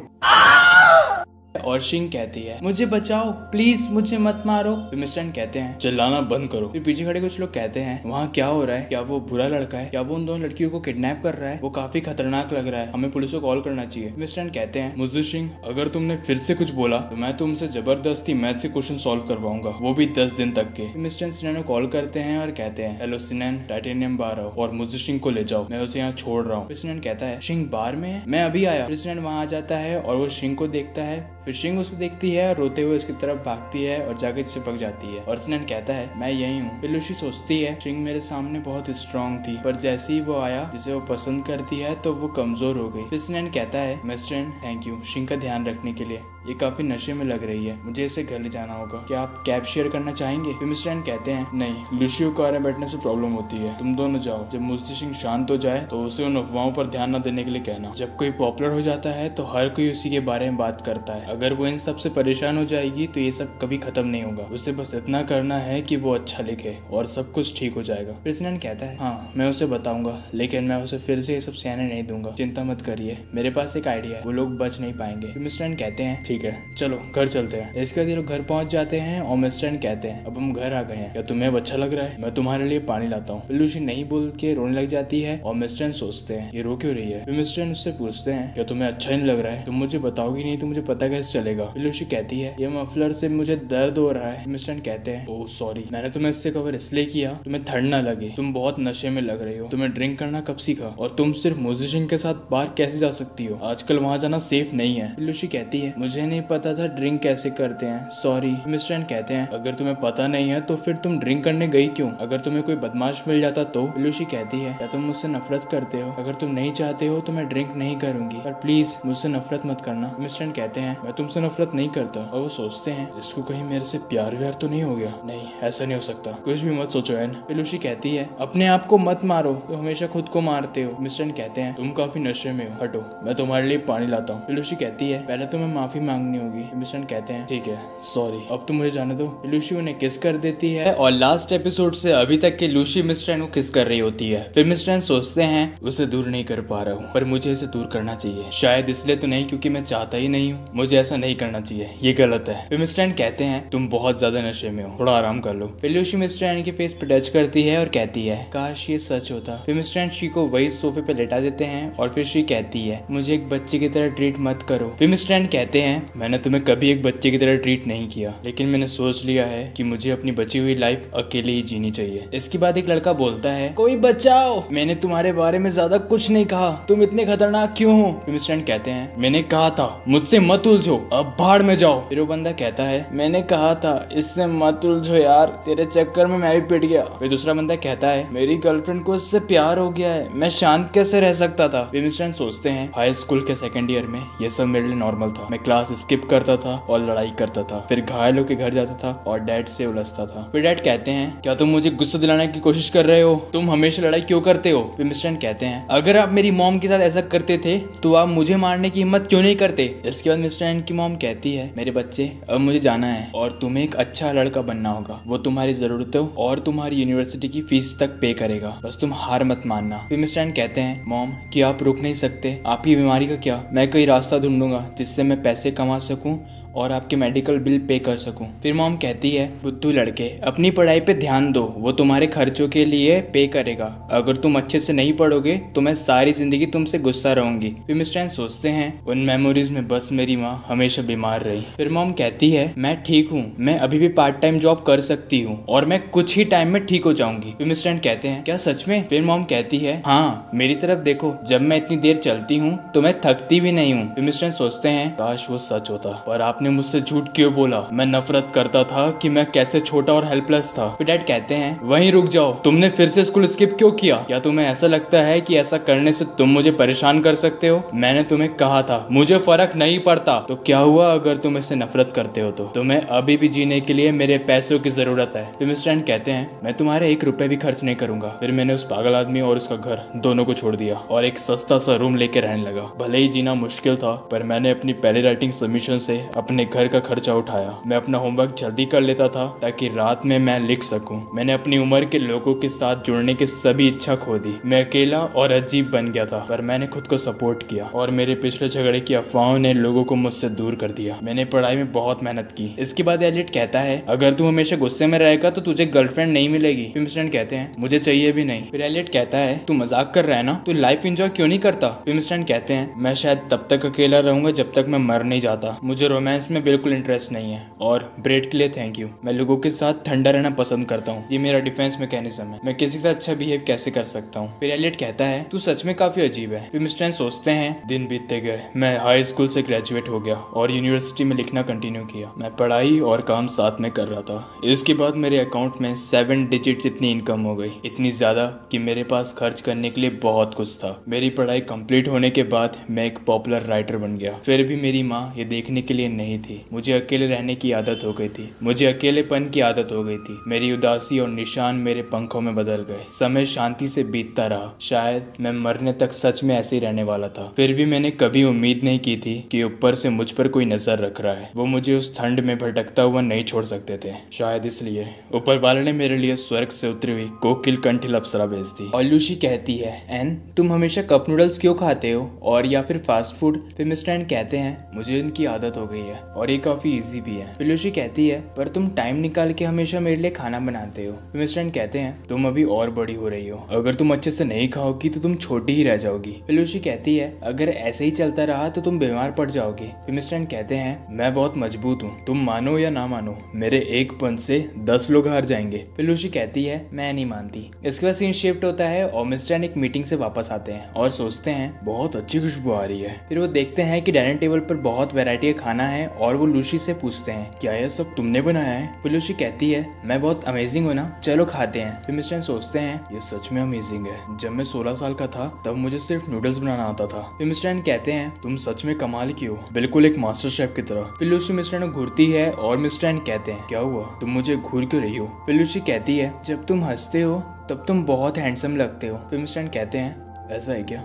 और शिंग कहती है मुझे बचाओ प्लीज, मुझे मत मारो। फिर मिस्टर कहते हैं चिल्लाना बंद करो। फिर पीछे खड़े कुछ लोग कहते हैं वहाँ क्या हो रहा है? क्या वो बुरा लड़का है? क्या वो उन 2 लड़कियों को किडनैप कर रहा है? वो काफी खतरनाक लग रहा है, हमें पुलिस को कॉल करना चाहिए। मिस्टर कहते हैं मुझे सिंह, अगर तुमने फिर से कुछ बोला तो मैं तुमसे जबरदस्ती मैथ से क्वेश्चन सॉल्व करवाऊंगा, वो भी 10 दिन तक के। मिस्टर सिनैन को कॉल करते हैं और कहते हैं हेलो सिनैन, टाइटेनियम बार आओ और मुझे सिंह को ले जाओ, मैं उसे यहाँ छोड़ रहा हूँ। सिनैन कहता है सिंह बार में है, मैं अभी आया। सिनैन वहाँ आ जाता है और वो सिंह को देखता है। फिर शिंग उसे देखती है और रोते हुए उसकी तरफ भागती है और जाके चिपक जाती है और सिनैन कहता है मैं यही हूँ। फिर लूसी सोचती है शिंग मेरे सामने बहुत स्ट्रांग थी, पर जैसे ही वो आया जिसे वो पसंद करती है तो वो कमजोर हो गई। फिर सिनैन कहता है मिस्टर थैंक यू शिंग का ध्यान रखने के लिए, ये काफी नशे में लग रही है, मुझे इसे घर ले जाना होगा, क्या आप कैब शेयर करना चाहेंगे? फिर मिस्टर कहते हैं नहीं, लूसी को कार में बैठने से प्रॉब्लम होती है, तुम दोनों जाओ। जब मुझसे सिंह शांत हो जाए तो उसे उन अफवाहों पर ध्यान न देने के लिए कहना। जब कोई पॉपुलर हो जाता है तो हर कोई उसी के बारे में बात करता है, अगर वो इन सब से परेशान हो जाएगी तो ये सब कभी खत्म नहीं होगा, उसे बस इतना करना है कि वो अच्छा लिखे और सब कुछ ठीक हो जाएगा। फिर सिनैन कहता है हाँ मैं उसे बताऊंगा, लेकिन मैं उसे फिर से ये सब सिखाने नहीं दूंगा, चिंता मत करिए, मेरे पास एक आइडिया है, वो लोग बच नहीं पाएंगे। फिर मिस्टर कहते हैं ठीक है चलो घर चलते हैं। इसके बाद ये लोग घर पहुंच जाते हैं और मिस्टर कहते हैं अब हम घर आ गए हैं, क्या तुम्हें अब अच्छा लग रहा है? मैं तुम्हारे लिए पानी लाता हूँ। लूसी नहीं बोल के रोने लग जाती है और मिस्टर सोचते हैं ये रो क्यों रही है। फिर मिस्टर उससे पूछते हैं क्या तुम्हें अच्छा नहीं लग रहा है? तुम मुझे बताओगी नहीं तो मुझे पता कैसे चलेगा? लूसी कहती है ये मफलर से मुझे दर्द हो रहा है। मिस्टर कहते हैं ओह सॉरी, मैंने तुम्हें इससे कवर इसलिए किया तुम्हें ठंड ना लगे, तुम बहुत नशे में लग रही हो, तुम्हें ड्रिंक करना कब सीखा और तुम सिर्फ म्यूजिशियन के साथ बाहर कैसे जा सकती हो, आजकल वहाँ जाना सेफ नहीं है। लूसी कहती है मुझे नहीं पता था ड्रिंक कैसे करते हैं, सॉरी। मिस्टर कहते हैं अगर तुम्हें पता नहीं है तो फिर तुम ड्रिंक करने गई क्यों? अगर तुम्हें कोई बदमाश मिल जाता तो? लूसी कहती है क्या तुम मुझसे नफरत करते हो? अगर तुम नहीं चाहते हो तो मैं ड्रिंक नहीं करूंगी, पर प्लीज मुझसे नफरत मत करना। मिस्टर कहते हैं मैं तुमसे नफरत नहीं करता, और वो सोचते हैं इसको कहीं मेरे से प्यार व्यार तो नहीं हो गया? नहीं ऐसा नहीं हो सकता, कुछ भी मत सोचो एन। लूसी कहती है अपने आप को मत मारो, तो हमेशा खुद को मारते हो। मिस्टर कहते हैं तुम काफी नशे में हो, हटो मैं तुम्हारे लिए पानी लाता हूँ। लूसी कहती है पहले तुम्हें माफी मांगनी होगी। मिस्टर कहते हैं ठीक है सॉरी, अब तुम मुझे जाने दो। लूसी उन्हें किस कर देती है और लास्ट एपिसोड से अभी तक के लूसी मिस्टर को किस कर रही होती है। फिर मिस्टर सोचते हैं उसे दूर नहीं कर पा रहा हूँ, पर मुझे इसे दूर करना चाहिए, शायद इसलिए तो नहीं क्योंकि मैं चाहता ही नहीं हूँ, मुझे ऐसा नहीं करना चाहिए, ये गलत है। फिर मिस्टर कहते हैं तुम बहुत ज्यादा नशे में हो, थोड़ा आराम कर लो। फिर लूसी मिस्टर के फेस पे टच करती है और कहती है काश ये सच होता। फिर मिस्टर शी को वही सोफे पे लेटा देते हैं और फिर शी कहती है मुझे एक बच्चे की तरह ट्रीट मत करो। फिर मिस्टर कहते हैं मैंने तुम्हें कभी एक बच्चे की तरह ट्रीट नहीं किया, लेकिन मैंने सोच लिया है कि मुझे अपनी बची हुई लाइफ अकेले ही जीनी चाहिए। इसके बाद एक लड़का बोलता है कोई बचाओ, मैंने तुम्हारे बारे में ज्यादा कुछ नहीं कहा, तुम इतने खतरनाक क्यों हो? फिर मिस्टर कहते हैं मैंने कहा था मुझसे मत उलझो, अब भाड़ में जाओ। फिर वो बंदा कहता है मैंने कहा था इससे मत उलझो यार, तेरे चक्कर में मैं भी पिट गया। फिर दूसरा बंदा कहता है मेरी गर्लफ्रेंड को इससे प्यार हो गया है, मैं शांत कैसे रह सकता था? फिर मिस्टर सोचते हैं हाई स्कूल के सेकंड ईयर में ये सब मेरे लिए नॉर्मल था, मैं क्लास स्किप करता था और लड़ाई करता था, फिर घायलों के घर जाता था और डैड से उलझता था। फिर डैड कहते हैं क्या तुम मुझे गुस्सा दिलाने की कोशिश कर रहे हो? तुम हमेशा लड़ाई क्यों करते हो? फिर मिस्टर कहते हैं अगर आप मेरी मॉम के साथ ऐसा करते थे तो आप मुझे मारने की हिम्मत क्यों नहीं करते? इसके बाद मिस्टर की मॉम कहती है मेरे बच्चे अब मुझे जाना है और तुम्हें एक अच्छा लड़का बनना होगा, वो तुम्हारी जरूरतों और तुम्हारी यूनिवर्सिटी की फीस तक पे करेगा, बस तुम हार मत मानना। फिर मिस्टर कहते हैं मॉम क्या आप रुक नहीं सकते? आपकी बीमारी का क्या? मैं कोई रास्ता ढूंढूंगा जिससे मैं पैसे कमा सकूं और आपके मेडिकल बिल पे कर सकूं। फिर मॉम कहती है बुद्धू लड़के अपनी पढ़ाई पे ध्यान दो, वो तुम्हारे खर्चों के लिए पे करेगा, अगर तुम अच्छे से नहीं पढ़ोगे तो मैं सारी जिंदगी तुमसे गुस्सा रहूंगी। फिर मिस्टर सोचते हैं उन मेमोरीज में बस मेरी माँ हमेशा बीमार रही। फिर मॉम कहती है मैं ठीक हूँ, मैं अभी भी पार्ट टाइम जॉब कर सकती हूँ और मैं कुछ ही टाइम में ठीक हो जाऊंगी। फिर मिस्टर कहते हैं क्या सच में? फिर मॉम कहती है हाँ मेरी तरफ देखो, जब मैं इतनी देर चलती हूँ तो मैं थकती भी नहीं हूँ। फिर मिस्टर सोचते हैं काश वो सच होता, पर आपने मुझसे झूठ क्यों बोला? मैं नफरत करता था कि मैं कैसे छोटा और हेल्पलेस था। फिर डैड कहते हैं वहीं रुक जाओ, तुमने फिर से स्कूल स्किप क्यों किया? क्या तुम्हें ऐसा लगता है कि ऐसा करने से तुम मुझे परेशान कर सकते हो? मैंने तुम्हें कहा था मुझे फर्क नहीं पड़ता। तो क्या हुआ अगर तुम इससे नफरत करते हो तो? तुम्हें अभी भी जीने के लिए मेरे पैसों की जरूरत है। फिर मिस्टर कहते हैं मैं तुम्हारे 1 रुपए भी खर्च नहीं करूंगा। फिर मैंने उस पागल आदमी और उसका घर दोनों को छोड़ दिया और एक सस्ता सा रूम लेके रहने लगा। भले ही जीना मुश्किल था, पर मैंने अपनी पहली राइटिंग सबमिशन से अपने घर का खर्चा उठाया। मैं अपना होमवर्क जल्दी कर लेता था ताकि रात में मैं लिख सकूं। मैंने अपनी उम्र के लोगों के साथ जुड़ने की सभी इच्छा खो दी। मैं अकेला और अजीब बन गया था, पर मैंने खुद को सपोर्ट किया और मेरे पिछले झगड़े की अफवाहों ने लोगों को मुझसे दूर कर दिया। मैंने पढ़ाई में बहुत मेहनत की। इसके बाद एलियट कहता है अगर तू हमेशा गुस्से में रहेगा तो तुझे गर्लफ्रेंड नहीं मिलेगी। फिर मिस्टर कहते हैं मुझे चाहिए भी नहीं। फिर एलियट कहता है तू मजाक कर रहा है ना, तू लाइफ एंजॉय क्यों नहीं करता? फिर मिस्टर कहते हैं मैं शायद तब तक अकेला रहूंगा जब तक मैं मर नहीं जाता। मुझे रोमांस साइंस में बिल्कुल इंटरेस्ट नहीं है और ब्रेड के लिए थैंक यू। मैं लोगों के साथ ठंडा रहना पसंद करता हूँ, ये मेरा डिफेंस मैकेनिज्म है। मैं किसी के साथ अच्छा बिहेव कैसे कर सकता हूँ। फिर एलियट कहता है तू सच में काफी अजीब है। फिर मिस्टर एन सोचते हैं दिन बीतते गए, मैं हाई स्कूल से ग्रेजुएट हो गया और यूनिवर्सिटी में लिखना कंटिन्यू किया। मैं पढ़ाई और काम साथ में कर रहा था। इसके बाद मेरे अकाउंट में 7 डिजिट जितनी इनकम हो गई, इतनी ज्यादा कि मेरे पास खर्च करने के लिए बहुत कुछ था। मेरी पढ़ाई कंप्लीट होने के बाद मैं एक पॉपुलर राइटर बन गया। फिर भी मेरी माँ ये देखने के लिए नहीं थी। मुझे अकेले रहने की आदत हो गई थी, मुझे अकेलेपन की आदत हो गई थी। मेरी उदासी और निशान मेरे पंखों में बदल गए। समय शांति से बीतता रहा। शायद मैं मरने तक सच में ऐसे ही रहने वाला था। फिर भी मैंने कभी उम्मीद नहीं की थी कि ऊपर से मुझ पर कोई नजर रख रहा है। वो मुझे उस ठंड में भटकता हुआ नहीं छोड़ सकते थे। शायद इसलिए ऊपर वाले ने मेरे लिए स्वर्ग से उतरी हुई कोकिल कंठिल अप्सरा भेज दी। और लूसी कहती है एन तुम हमेशा कप नूडल्स क्यों खाते हो और या फिर फास्ट फूड। फिर मिस्टर एन कहते हैं मुझे इनकी आदत हो गई है और ये काफी इजी भी है। फिर लूसी कहती है पर तुम टाइम निकाल के हमेशा मेरे लिए खाना बनाते हो। फिर मिस्टर एन कहते हैं तुम अभी और बड़ी हो रही हो, अगर तुम अच्छे से नहीं खाओगी तो तुम छोटी ही रह जाओगी। फिर लूसी कहती है अगर ऐसे ही चलता रहा तो तुम बीमार पड़ जाओगी। फिर मिस्टर एन कहते हैं मैं बहुत मजबूत हूँ, तुम मानो या ना मानो मेरे एक पंच से 10 लोग हार जाएंगे। फिर लूसी कहती है मैं नहीं मानती। इसके बाद सीन शिफ्ट होता है और मिस्टर एन एक मीटिंग से वापस आते हैं और सोचते हैं बहुत अच्छी खुशबू आ रही है। फिर वो देखते हैं कि डाइनिंग टेबल पर बहुत वैरायटी का खाना है और वो लूसी से पूछते हैं क्या यह सब तुमने बनाया है। फिर लूसी कहती है मैं बहुत अमेजिंग हूँ ना, चलो खाते हैं। फिर मिस्टर एन सोचते हैं ये सच में अमेजिंग है। जब मैं 16 साल का था तब मुझे सिर्फ नूडल्स बनाना आता था। फिर मिस्टर एन कहते हैं तुम सच में कमाल की हो, बिल्कुल एक मास्टर शेफ की तरह। फिर लूसी मिस्टर एन घूरती है और मिस्टर एन कहते हैं क्या हुआ, तुम मुझे घूर क्यों रही हो। फिर लूसी कहती है जब तुम हंसते हो तब तुम बहुत हैंडसम लगते हो। फिर मिस्टर एन कहते हैं ऐसा है क्या,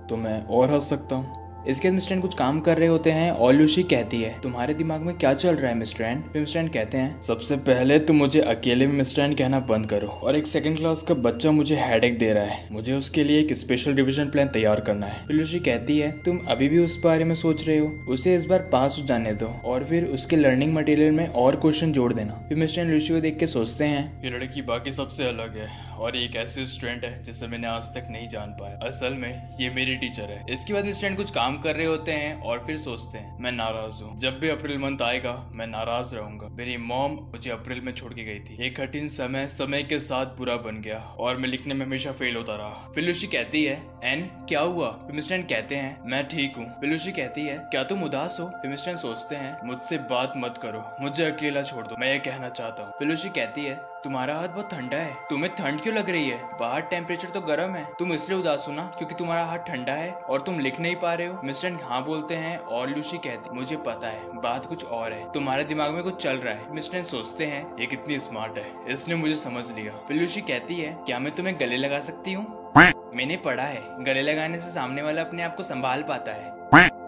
तो मैं और हंस सकता हूँ। इसके बाद मिस्टर एन कुछ काम कर रहे होते हैं और लूसी कहती है तुम्हारे दिमाग में क्या चल रहा है मिस्टर एन। फिर मिस्टर एन कहते हैं सबसे पहले तुम मुझे अकेले में मिस्टर एन कहना बंद करो और एक सेकंड क्लास का बच्चा मुझे हेडेक दे रहा है, मुझे उसके लिए एक स्पेशल रिवीजन प्लान तैयार करना है। फिर लूसी कहती है तुम अभी भी उस बारे में सोच रहे हो, उसे इस बार पास हो जाने दो और फिर उसके लर्निंग मटेरियल में और क्वेश्चन जोड़ देना। फिर मिस्टर एन लूसी को देख के सोचते हैं ये लड़की बाकी सबसे अलग है और एक ऐसी स्टूडेंट है जिसे मैंने आज तक नहीं जान पाया। असल में ये मेरी टीचर है। इसके बाद मिस्टर एन कुछ काम कर रहे होते हैं और फिर सोचते हैं मैं नाराज हूँ। जब भी अप्रैल मंथ आएगा मैं नाराज रहूंगा। मेरी मॉम मुझे अप्रैल में छोड़ के गई थी। ये कठिन समय के साथ बुरा बन गया और मैं लिखने में हमेशा फेल होता रहा। फिर लूसी कहती है एन क्या हुआ। फिर मिस्टर एन कहते हैं मैं ठीक हूँ। फिर लूसी कहती है क्या तुम उदास हो। फिर मिस्टर एन सोचते हैं मुझसे बात मत करो, मुझे अकेला छोड़ दो, मैं ये कहना चाहता हूँ। फिर लूसी कहती है तुम्हारा हाथ बहुत ठंडा है, तुम्हें ठंड क्यों लग रही है, बाहर टेम्परेचर तो गर्म है, तुम इसलिए उदास हो ना क्योंकि तुम्हारा हाथ ठंडा है और तुम लिख नहीं पा रहे हो। मिस्टर एन हाँ बोलते हैं और लूसी कहती मुझे पता है बात कुछ और है, तुम्हारे दिमाग में कुछ चल रहा है। मिस्टर एन सोचते हैं ये कितनी स्मार्ट है, इसने मुझे समझ लिया। फिर लूसी कहती है क्या मैं तुम्हें गले लगा सकती हूँ। मैंने पढ़ा है गले लगाने से सामने वाला अपने आप को संभाल पाता है।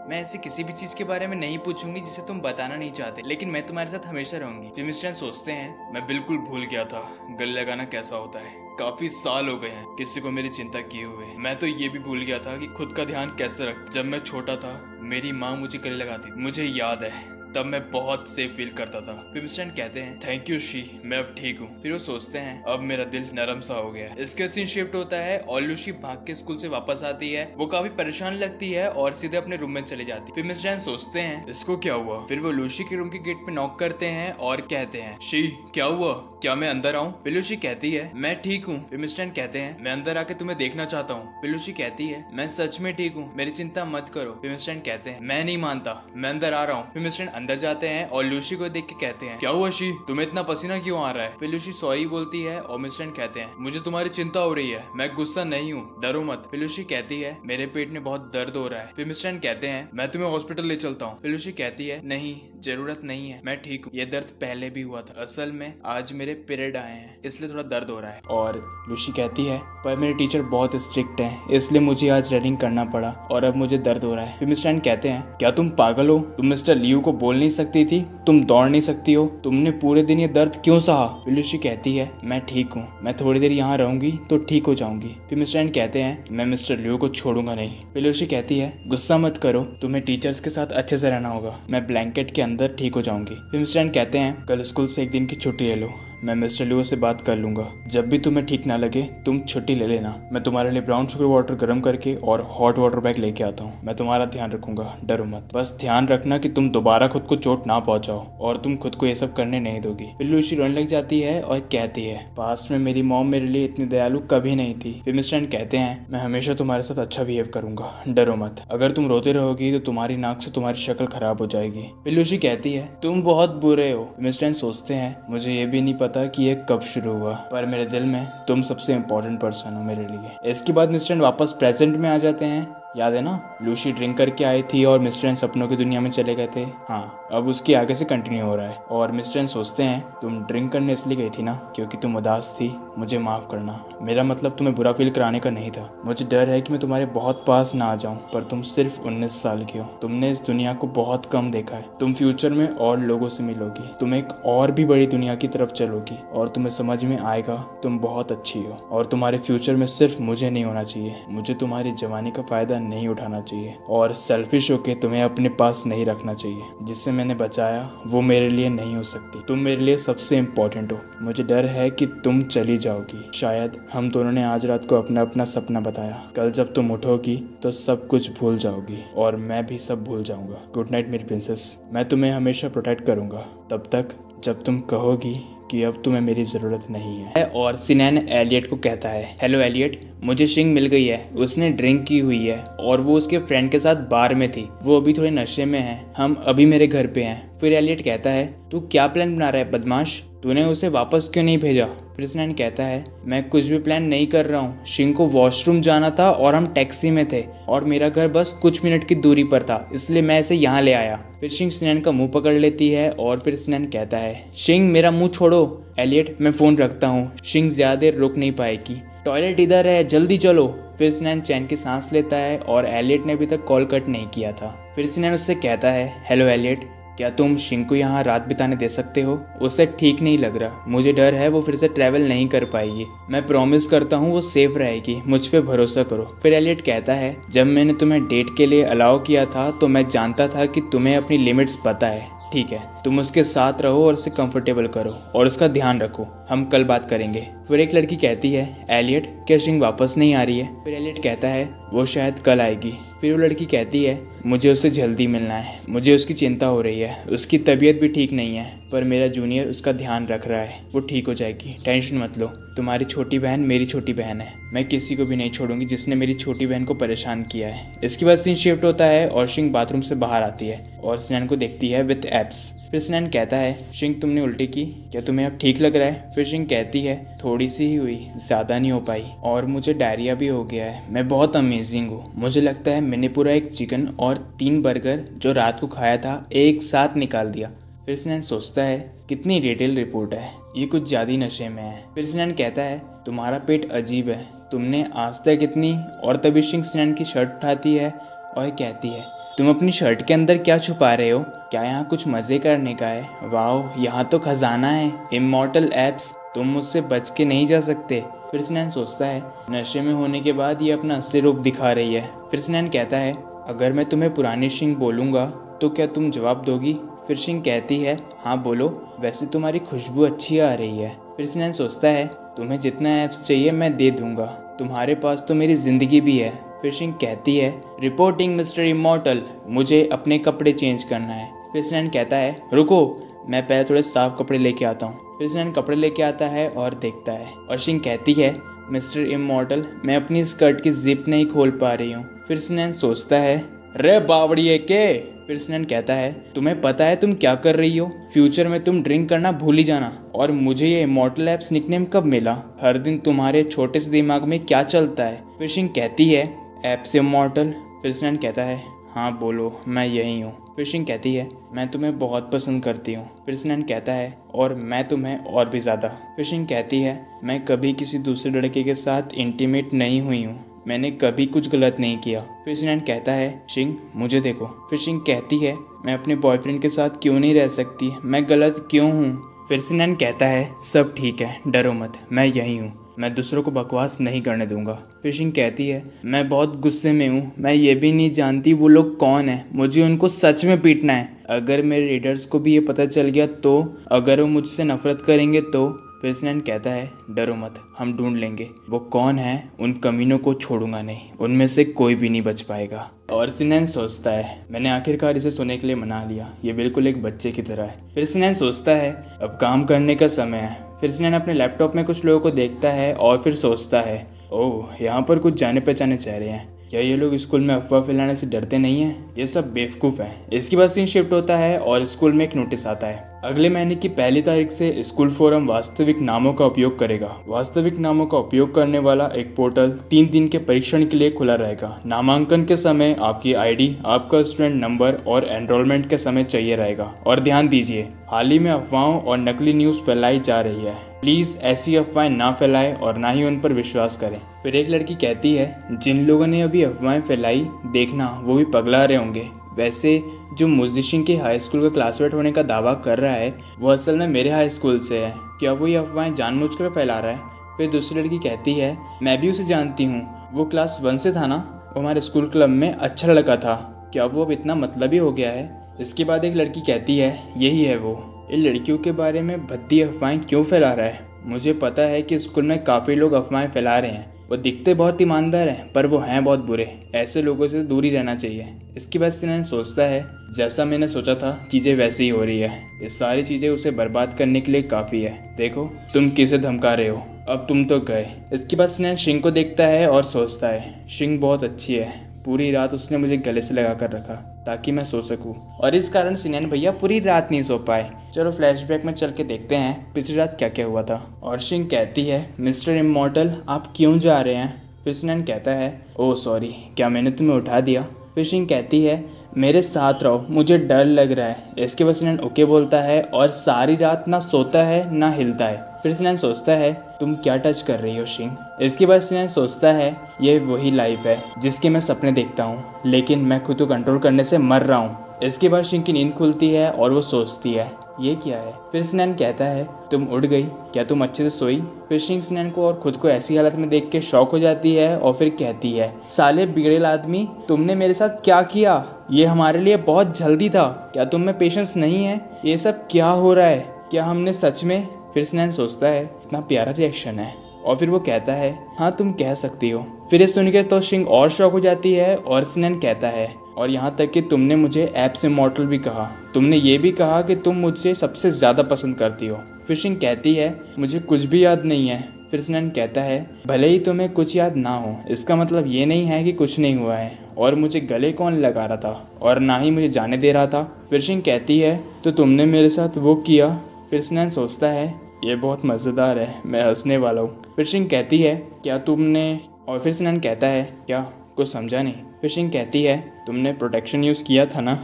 मैं ऐसी किसी भी चीज के बारे में नहीं पूछूंगी जिसे तुम बताना नहीं चाहते, लेकिन मैं तुम्हारे साथ हमेशा रहूंगी। फिर मिस्टर एन सोचते हैं मैं बिल्कुल भूल गया था गले लगाना कैसा होता है। काफी साल हो गए हैं किसी को मेरी चिंता किए हुए। मैं तो ये भी भूल गया था कि खुद का ध्यान कैसे रख। जब मैं छोटा था मेरी माँ मुझे गले लगाती थी, मुझे याद है तब मैं बहुत सेफ फील करता था। फिर मिस्टर एन कहते हैं थैंक यू शी, मैं अब ठीक हूँ। फिर वो सोचते हैं अब मेरा दिल नरम सा हो गया है। इसके सीन शिफ्ट होता है और लूसी भाग के स्कूल से वापस आती है। वो काफी परेशान लगती है और सीधे अपने रूम में चली जाती है। फिर मिस्टर एन सोचते हैं इसको क्या हुआ। फिर वो लूसी के रूम के गेट पे नॉक करते हैं और कहते हैं शी क्या हुआ, क्या मैं अंदर आऊँ। फिर लूसी कहती है मैं ठीक हूँ। फिर मिस्टर एन कहते हैं मैं अंदर आके तुम्हें देखना चाहता हूँ। फिर लूसी कहती है मैं सच में ठीक हूँ, मेरी चिंता मत करो। फिर मिस्टर एन कहते हैं मैं नहीं मानता, मैं अंदर आ रहा हूँ। फिर मिस्टर एन अंदर जाते हैं और लूसी को देख के कहते हैं क्या हुआ शी, तुम्हें इतना पसीना क्यों आ रहा है। फिर लूसी सॉरी बोलती है और मिस्टर एन कहते हैं मुझे तुम्हारी चिंता हो रही है, मैं गुस्सा नहीं हूँ, डरो मत। फिर लूसी कहती है मेरे पेट में बहुत दर्द हो रहा है। फिर मिस्टर एन कहते हैं मैं तुम्हें हॉस्पिटल ले चलता हूँ। फिर लूसी कहती है नहीं जरूरत नहीं है, मैं ठीक हूँ, ये दर्द पहले भी हुआ था, असल में आज मेरे पीरियड आए हैं इसलिए थोड़ा दर्द हो रहा है। और लूसी कहती है पर मेरे टीचर बहुत स्ट्रिक्ट है इसलिए मुझे आज रनिंग करना पड़ा और अब मुझे दर्द हो रहा है। फिर मिस्टर एन कहते हैं क्या तुम पागल हो, तुम मिस्टर लियू को बोल नहीं सकती थी, तुम दौड़ नहीं सकती हो, तुमने पूरे दिन ये दर्द क्यों सहा। फिर लूसी कहती है मैं ठीक हूँ, मैं थोड़ी देर यहाँ रहूंगी तो ठीक हो जाऊंगी। फिर मिस्टर एन कहते हैं मैं मिस्टर लियू को छोड़ूंगा नहीं। फिर लूसी कहती है गुस्सा मत करो, तुम्हें टीचर्स के साथ अच्छे से रहना होगा, मैं ब्लैंकेट के अंदर ठीक हो जाऊंगी। फिर मिस्टर एन कहते हैं कल स्कूल से एक दिन की छुट्टी ले लो, मैं मिस्टर लियो से बात कर लूंगा। जब भी तुम्हें ठीक ना लगे तुम छुट्टी ले लेना। मैं तुम्हारे लिए ब्राउन शुगर वाटर गर्म करके और हॉट वाटर बैग लेके आता हूँ। मैं तुम्हारा ध्यान रखूंगा, डरो मत। बस ध्यान रखना कि तुम दोबारा खुद को चोट ना पहुंचाओ और तुम खुद को ये सब करने नहीं दोगी। फिर लूसी रोने लग जाती है और कहती है, पास्ट में मेरी मॉम मेरे लिए इतनी दयालु कभी नहीं थी। फिर मिस्टर एन कहते हैं, मैं हमेशा तुम्हारे साथ अच्छा बिहेव करूंगा, डरो मत। अगर तुम रोते रहोगी तो तुम्हारी नाक से तुम्हारी शक्ल खराब हो जाएगी। फिर लूसी कहती है, तुम बहुत बुरे हो। मिस्टर एन सोचते हैं, मुझे ये भी नहीं पता कि ये कब शुरू हुआ, पर मेरे दिल में तुम सबसे इम्पोर्टेंट पर्सन हो मेरे लिए। इसके बाद मिस्टर एन वापस प्रेजेंट में आ जाते हैं। याद है ना, लूसी ड्रिंक करके आई थी और मिस्टर एन सपनों की दुनिया में चले गए थे। हाँ, अब उसकी आगे से कंटिन्यू हो रहा है। और मिस्टर एन सोचते हैं, तुम ड्रिंक करने इसलिए गई थी ना क्योंकि तुम उदास थी, मुझे माफ करना। मेरा मतलब तुम्हें बुरा फील कराने का नहीं था। मुझे डर है कि मैं तुम्हारे बहुत पास ना आ जाऊं, पर तुम सिर्फ 19 साल की हो। तुमने इस दुनिया को बहुत कम देखा है। तुम फ्यूचर में और लोगों से मिलोगी, तुम एक और भी बड़ी दुनिया की तरफ चलोगी और तुम्हें समझ में आएगा तुम बहुत अच्छी हो और तुम्हारे फ्यूचर में सिर्फ मुझे नहीं होना चाहिए। मुझे तुम्हारी जवानी का फायदा नहीं उठाना चाहिए और सेल्फिश होके तुम्हें अपने पास नहीं रखना चाहिए। जिससे मैंने बचाया वो मेरे लिए नहीं हो सकती। तुम मेरे लिए सबसे इम्पोर्टेंट हो। मुझे डर है कि तुम चली जाओगी। शायद हम दोनों ने आज रात को अपना अपना सपना बताया। कल जब तुम उठोगी तो सब कुछ भूल जाओगी और मैं भी सब भूल जाऊंगा। गुड नाइट मेरी प्रिंसेस। मैं तुम्हें हमेशा प्रोटेक्ट करूंगा तब तक जब तुम कहोगी कि अब तुम्हें मेरी ज़रूरत नहीं है। और सिनेन एलियट को कहता है, हेलो एलियट, मुझे शिंग मिल गई है। उसने ड्रिंक की हुई है और वो उसके फ्रेंड के साथ बार में थी। वो अभी थोड़े नशे में है। हम अभी मेरे घर पे हैं। फिर एलियट कहता है, तू क्या प्लान बना रहा है बदमाश? तूने उसे वापस क्यों नहीं भेजा? फिर सिनेन कहता है, मैं कुछ भी प्लान नहीं कर रहा हूँ। शिंग को वॉशरूम जाना था और हम टैक्सी में थे और मेरा घर बस कुछ मिनट की दूरी पर था, इसलिए मैं इसे यहाँ ले आया। फिर शिंग सिनेन का मुंह पकड़ लेती है और फिर सिनेन कहता है, शिंग मेरा मुंह छोड़ो। एलियट, मैं फोन रखता हूँ। शिंग ज्यादा देर रुक नहीं पाएगी। टॉयलेट इधर है, जल्दी चलो। फिर सिनेन चैन की सांस लेता है और एलियट ने अभी तक कॉल कट नहीं किया था। फिर सिनेन उससे कहता है, हेलो एलियट, क्या तुम शिंग को यहाँ रात बिताने दे सकते हो? उसे ठीक नहीं लग रहा। मुझे डर है वो फिर से ट्रैवल नहीं कर पाएगी। मैं प्रॉमिस करता हूँ वो सेफ रहेगी, मुझ पे भरोसा करो। फिर एलियट कहता है, जब मैंने तुम्हें डेट के लिए अलाउ किया था तो मैं जानता था कि तुम्हें अपनी लिमिट्स पता है। ठीक है, तुम उसके साथ रहो और उसे कंफर्टेबल करो और उसका ध्यान रखो। हम कल बात करेंगे। फिर एक लड़की कहती है, एलियट, क्या शिंग वापस नहीं आ रही है? फिर एलियट कहता है, वो शायद कल आएगी। फिर वो लड़की कहती है, मुझे उससे जल्दी मिलना है। मुझे उसकी चिंता हो रही है। उसकी तबीयत भी ठीक नहीं है, पर मेरा जूनियर उसका ध्यान रख रहा है। वो ठीक हो जाएगी, टेंशन मत लो। तुम्हारी छोटी बहन मेरी छोटी बहन है। मैं किसी को भी नहीं छोड़ूंगी जिसने मेरी छोटी बहन को परेशान किया है। इसके बाद सीन शिफ्ट होता है और शिंग बाथरूम से बाहर आती है और सिनेन को देखती है विथ एब्स। फिर सिनेन कहता है, शिंग तुमने उल्टी की, क्या तुम्हें अब ठीक लग रहा है? फिर शिंग कहती है, थोड़ी सी ही हुई, ज़्यादा नहीं हो पाई और मुझे डायरिया भी हो गया है। मैं बहुत अमेजिंग हूँ। मुझे लगता है मैंने पूरा एक चिकन और 3 बर्गर जो रात को खाया था एक साथ निकाल दिया। फिर सिनेन सोचता है, कितनी डिटेल रिपोर्ट है, ये कुछ ज़्यादा नशे में है। फिर सिनेन कहता है, तुम्हारा पेट अजीब है, तुमने आज तक इतनी। और तभी शिंग सिनेन की शर्ट उठाती है और कहती है, तुम अपनी शर्ट के अंदर क्या छुपा रहे हो? क्या यहाँ कुछ मज़े करने का है? वाह, यहाँ तो खजाना है। इमॉर्टल एप्स, तुम मुझसे बच के नहीं जा सकते। फिर सिनेन सोचता है, नशे में होने के बाद ये अपना असली रूप दिखा रही है। फिर सिनेन कहता है, अगर मैं तुम्हें पुरानी शिंग बोलूँगा तो क्या तुम जवाब दोगी? फिर शिंग कहती है, हाँ बोलो, वैसे तुम्हारी खुशबू अच्छी आ रही है। फिर सिनेन सोचता है, तुम्हें जितना एप्स चाहिए मैं दे दूंगा, तुम्हारे पास तो मेरी ज़िंदगी भी है। फिर शिंग कहती है, रिपोर्टिंग मिस्टर इमॉर्टल, मुझे अपने कपड़े चेंज करना है। फिर सिनेन कहता है, रुको, मैं पहले थोड़े साफ कपड़े लेके आता हूँ। फिर सिनेन कपड़े लेके आता है और देखता है और शिंग कहती है, मिस्टर इमॉर्टल, मैं अपनी स्कर्ट की जिप नहीं खोल पा रही हूँ। फिर सिनेन सोचता है, रे बावड़िए के। फिर सिनेन कहता है, तुम्हें पता है तुम क्या कर रही हो? फ्यूचर में तुम ड्रिंक करना भूल ही जाना। और मुझे ये इमॉर्टल एप्स निकनेम कब मिला? हर दिन तुम्हारे छोटे से दिमाग में क्या चलता है? फिर शिंग कहती है, एप्स इमॉर्टल। फिर सिनेन कहता है, हाँ बोलो, मैं यही हूँ। फिर शिंग कहती है, मैं तुम्हें बहुत पसंद करती हूँ। फिर सिनेन कहता है, और मैं तुम्हें और भी ज़्यादा। फिर शिंग कहती है, मैं कभी किसी दूसरे लड़के के साथ इंटीमेट नहीं हुई हूँ, मैंने कभी कुछ गलत नहीं किया। फिर सिनेन कहता है, शिंग मुझे देखो। फिर शिंग कहती है, मैं अपने बॉयफ्रेंड के साथ क्यों नहीं रह सकती? मैं गलत क्यों हूँ? फिर सिनेन कहता है, सब ठीक है, डरो मत, मैं यही हूँ, मैं दूसरों को बकवास नहीं करने दूंगा। फिर शिंग कहती है, मैं बहुत गुस्से में हूँ, मैं ये भी नहीं जानती वो लोग कौन है, मुझे उनको सच में पीटना है। अगर मेरे रीडर्स को भी ये पता चल गया तो, अगर वो मुझसे नफरत करेंगे तो फिर स्नैन कहता है डरो मत, हम ढूंढ लेंगे। वो कौन है, उन कमीनों को छोड़ूंगा नहीं, उनमें से कोई भी नहीं बच पाएगा। और सिनैन सोचता है मैंने आखिरकार इसे सोने के लिए मना लिया, ये बिल्कुल एक बच्चे की तरह है। फिर सिनैन सोचता है अब काम करने का समय है। फिर सिनैन अपने लैपटॉप में कुछ लोगों को देखता है और फिर सोचता है ओह यहाँ पर कुछ जाने पहचाने चेहरे हैं, क्या ये लोग स्कूल में अफवाह फैलाने से डरते नहीं हैं? ये सब बेवकूफ़ हैं। इसके बाद सीन शिफ्ट होता है और स्कूल में एक नोटिस आता है, अगले महीने की 1 तारीख से स्कूल फोरम वास्तविक नामों का उपयोग करेगा। वास्तविक नामों का उपयोग करने वाला एक पोर्टल 3 दिन के परीक्षण के लिए खुला रहेगा। नामांकन के समय आपकी आईडी, आपका स्टूडेंट नंबर और एनरोलमेंट के समय चाहिए रहेगा। और ध्यान दीजिए, हाल ही में अफवाहों और नकली न्यूज़ फैलाई जा रही है, प्लीज़ ऐसी अफवाहें ना फैलाएं और ना ही उन पर विश्वास करें। फिर एक लड़की कहती है जिन लोगों ने अभी अफवाहें फैलाई देखना वो भी पगला रहे होंगे। वैसे जो मुज्जिशिन के हाई स्कूल का क्लासमेट होने का दावा कर रहा है वो असल में मेरे हाई स्कूल से है, क्या वो ये अफवाहें जानबूझकर फैला रहा है? फिर दूसरी लड़की कहती है मैं भी उसे जानती हूँ, वो क्लास 1 से था ना, वो हमारे स्कूल क्लब में अच्छा लड़का था, क्या वो अब इतना मतलबी हो गया है? इसके बाद एक लड़की कहती है यही है वो, इन लड़कियों के बारे में भद्दी अफवाहें क्यों फैला रहा है? मुझे पता है कि स्कूल में काफ़ी लोग अफवाहें फैला रहे हैं, वो दिखते बहुत ईमानदार हैं पर वो हैं बहुत बुरे, ऐसे लोगों से दूर ही रहना चाहिए। इसके बाद सिनैन सोचता है जैसा मैंने सोचा था चीज़ें वैसे ही हो रही है, ये सारी चीज़ें उसे बर्बाद करने के लिए काफ़ी है। देखो तुम किसे धमका रहे हो, अब तुम तो गए। इसके बाद सिनैन शिंग को देखता है और सोचता है शिंग बहुत अच्छी है, पूरी रात उसने मुझे गले से लगा कर रखा ताकि मैं सो सकूं, और इस कारण सिनैन भैया पूरी रात नहीं सो पाए। चलो फ्लैशबैक में चल के देखते हैं पिछली रात क्या क्या हुआ था। और शिंग कहती है मिस्टर इमॉर्टल आप क्यों जा रहे हैं? फिर सिनैन कहता है ओह सॉरी, क्या मैंने तुम्हें उठा दिया? फिर शिंग कहती है मेरे साथ रहो, मुझे डर लग रहा है। इसके बाद सिनैन ओके बोलता है और सारी रात ना सोता है ना हिलता है। फिर सिनैन सोचता है तुम क्या टच कर रही हो शिंग? इसके बाद सिनैन सोचता है ये वही लाइफ है जिसके मैं सपने देखता हूँ, लेकिन मैं खुद को कंट्रोल करने से मर रहा हूँ। इसके बाद शिंग की नींद खुलती है और वो सोचती है ये क्या है? फिर सिनैन कहता है तुम उठ गई, क्या तुम अच्छे से सोई? फिर शिंग सिनैन को और खुद को ऐसी हालत में देख के शॉक हो जाती है और फिर कहती है साले बिगड़ेल आदमी, तुमने मेरे साथ क्या किया? ये हमारे लिए बहुत जल्दी था, क्या तुम में पेशेंस नहीं है? ये सब क्या हो रहा है? क्या हमने सच में? फिर सिनैन सोचता है इतना प्यारा रिएक्शन है और फिर वो कहता है हाँ तुम कह सकती हो। फिर ये सुनकर तो शिंग और शॉक हो जाती है और सिनैन कहता है और यहाँ तक कि तुमने मुझे एप्स इमॉर्टल भी कहा, तुमने ये भी कहा कि तुम मुझसे सबसे ज़्यादा पसंद करती हो। फिर शिंग कहती है मुझे कुछ भी याद नहीं है। फिर सिनैन कहता है भले ही तुम्हें कुछ याद ना हो इसका मतलब ये नहीं है कि कुछ नहीं हुआ है, और मुझे गले कौन लगा रहा था और ना ही मुझे जाने दे रहा था। फिर शिंग कहती है तो तुमने मेरे साथ वो किया? फिर सिनैन सोचता है ये बहुत मज़ेदार है, मैं हंसने वाला हूँ। फिर शिंग कहती है क्या तुमने, और फिर सिनैन कहता है क्या, कुछ समझा नहीं। फिर शिंग कहती है तुमने प्रोटेक्शन यूज़ किया था ना?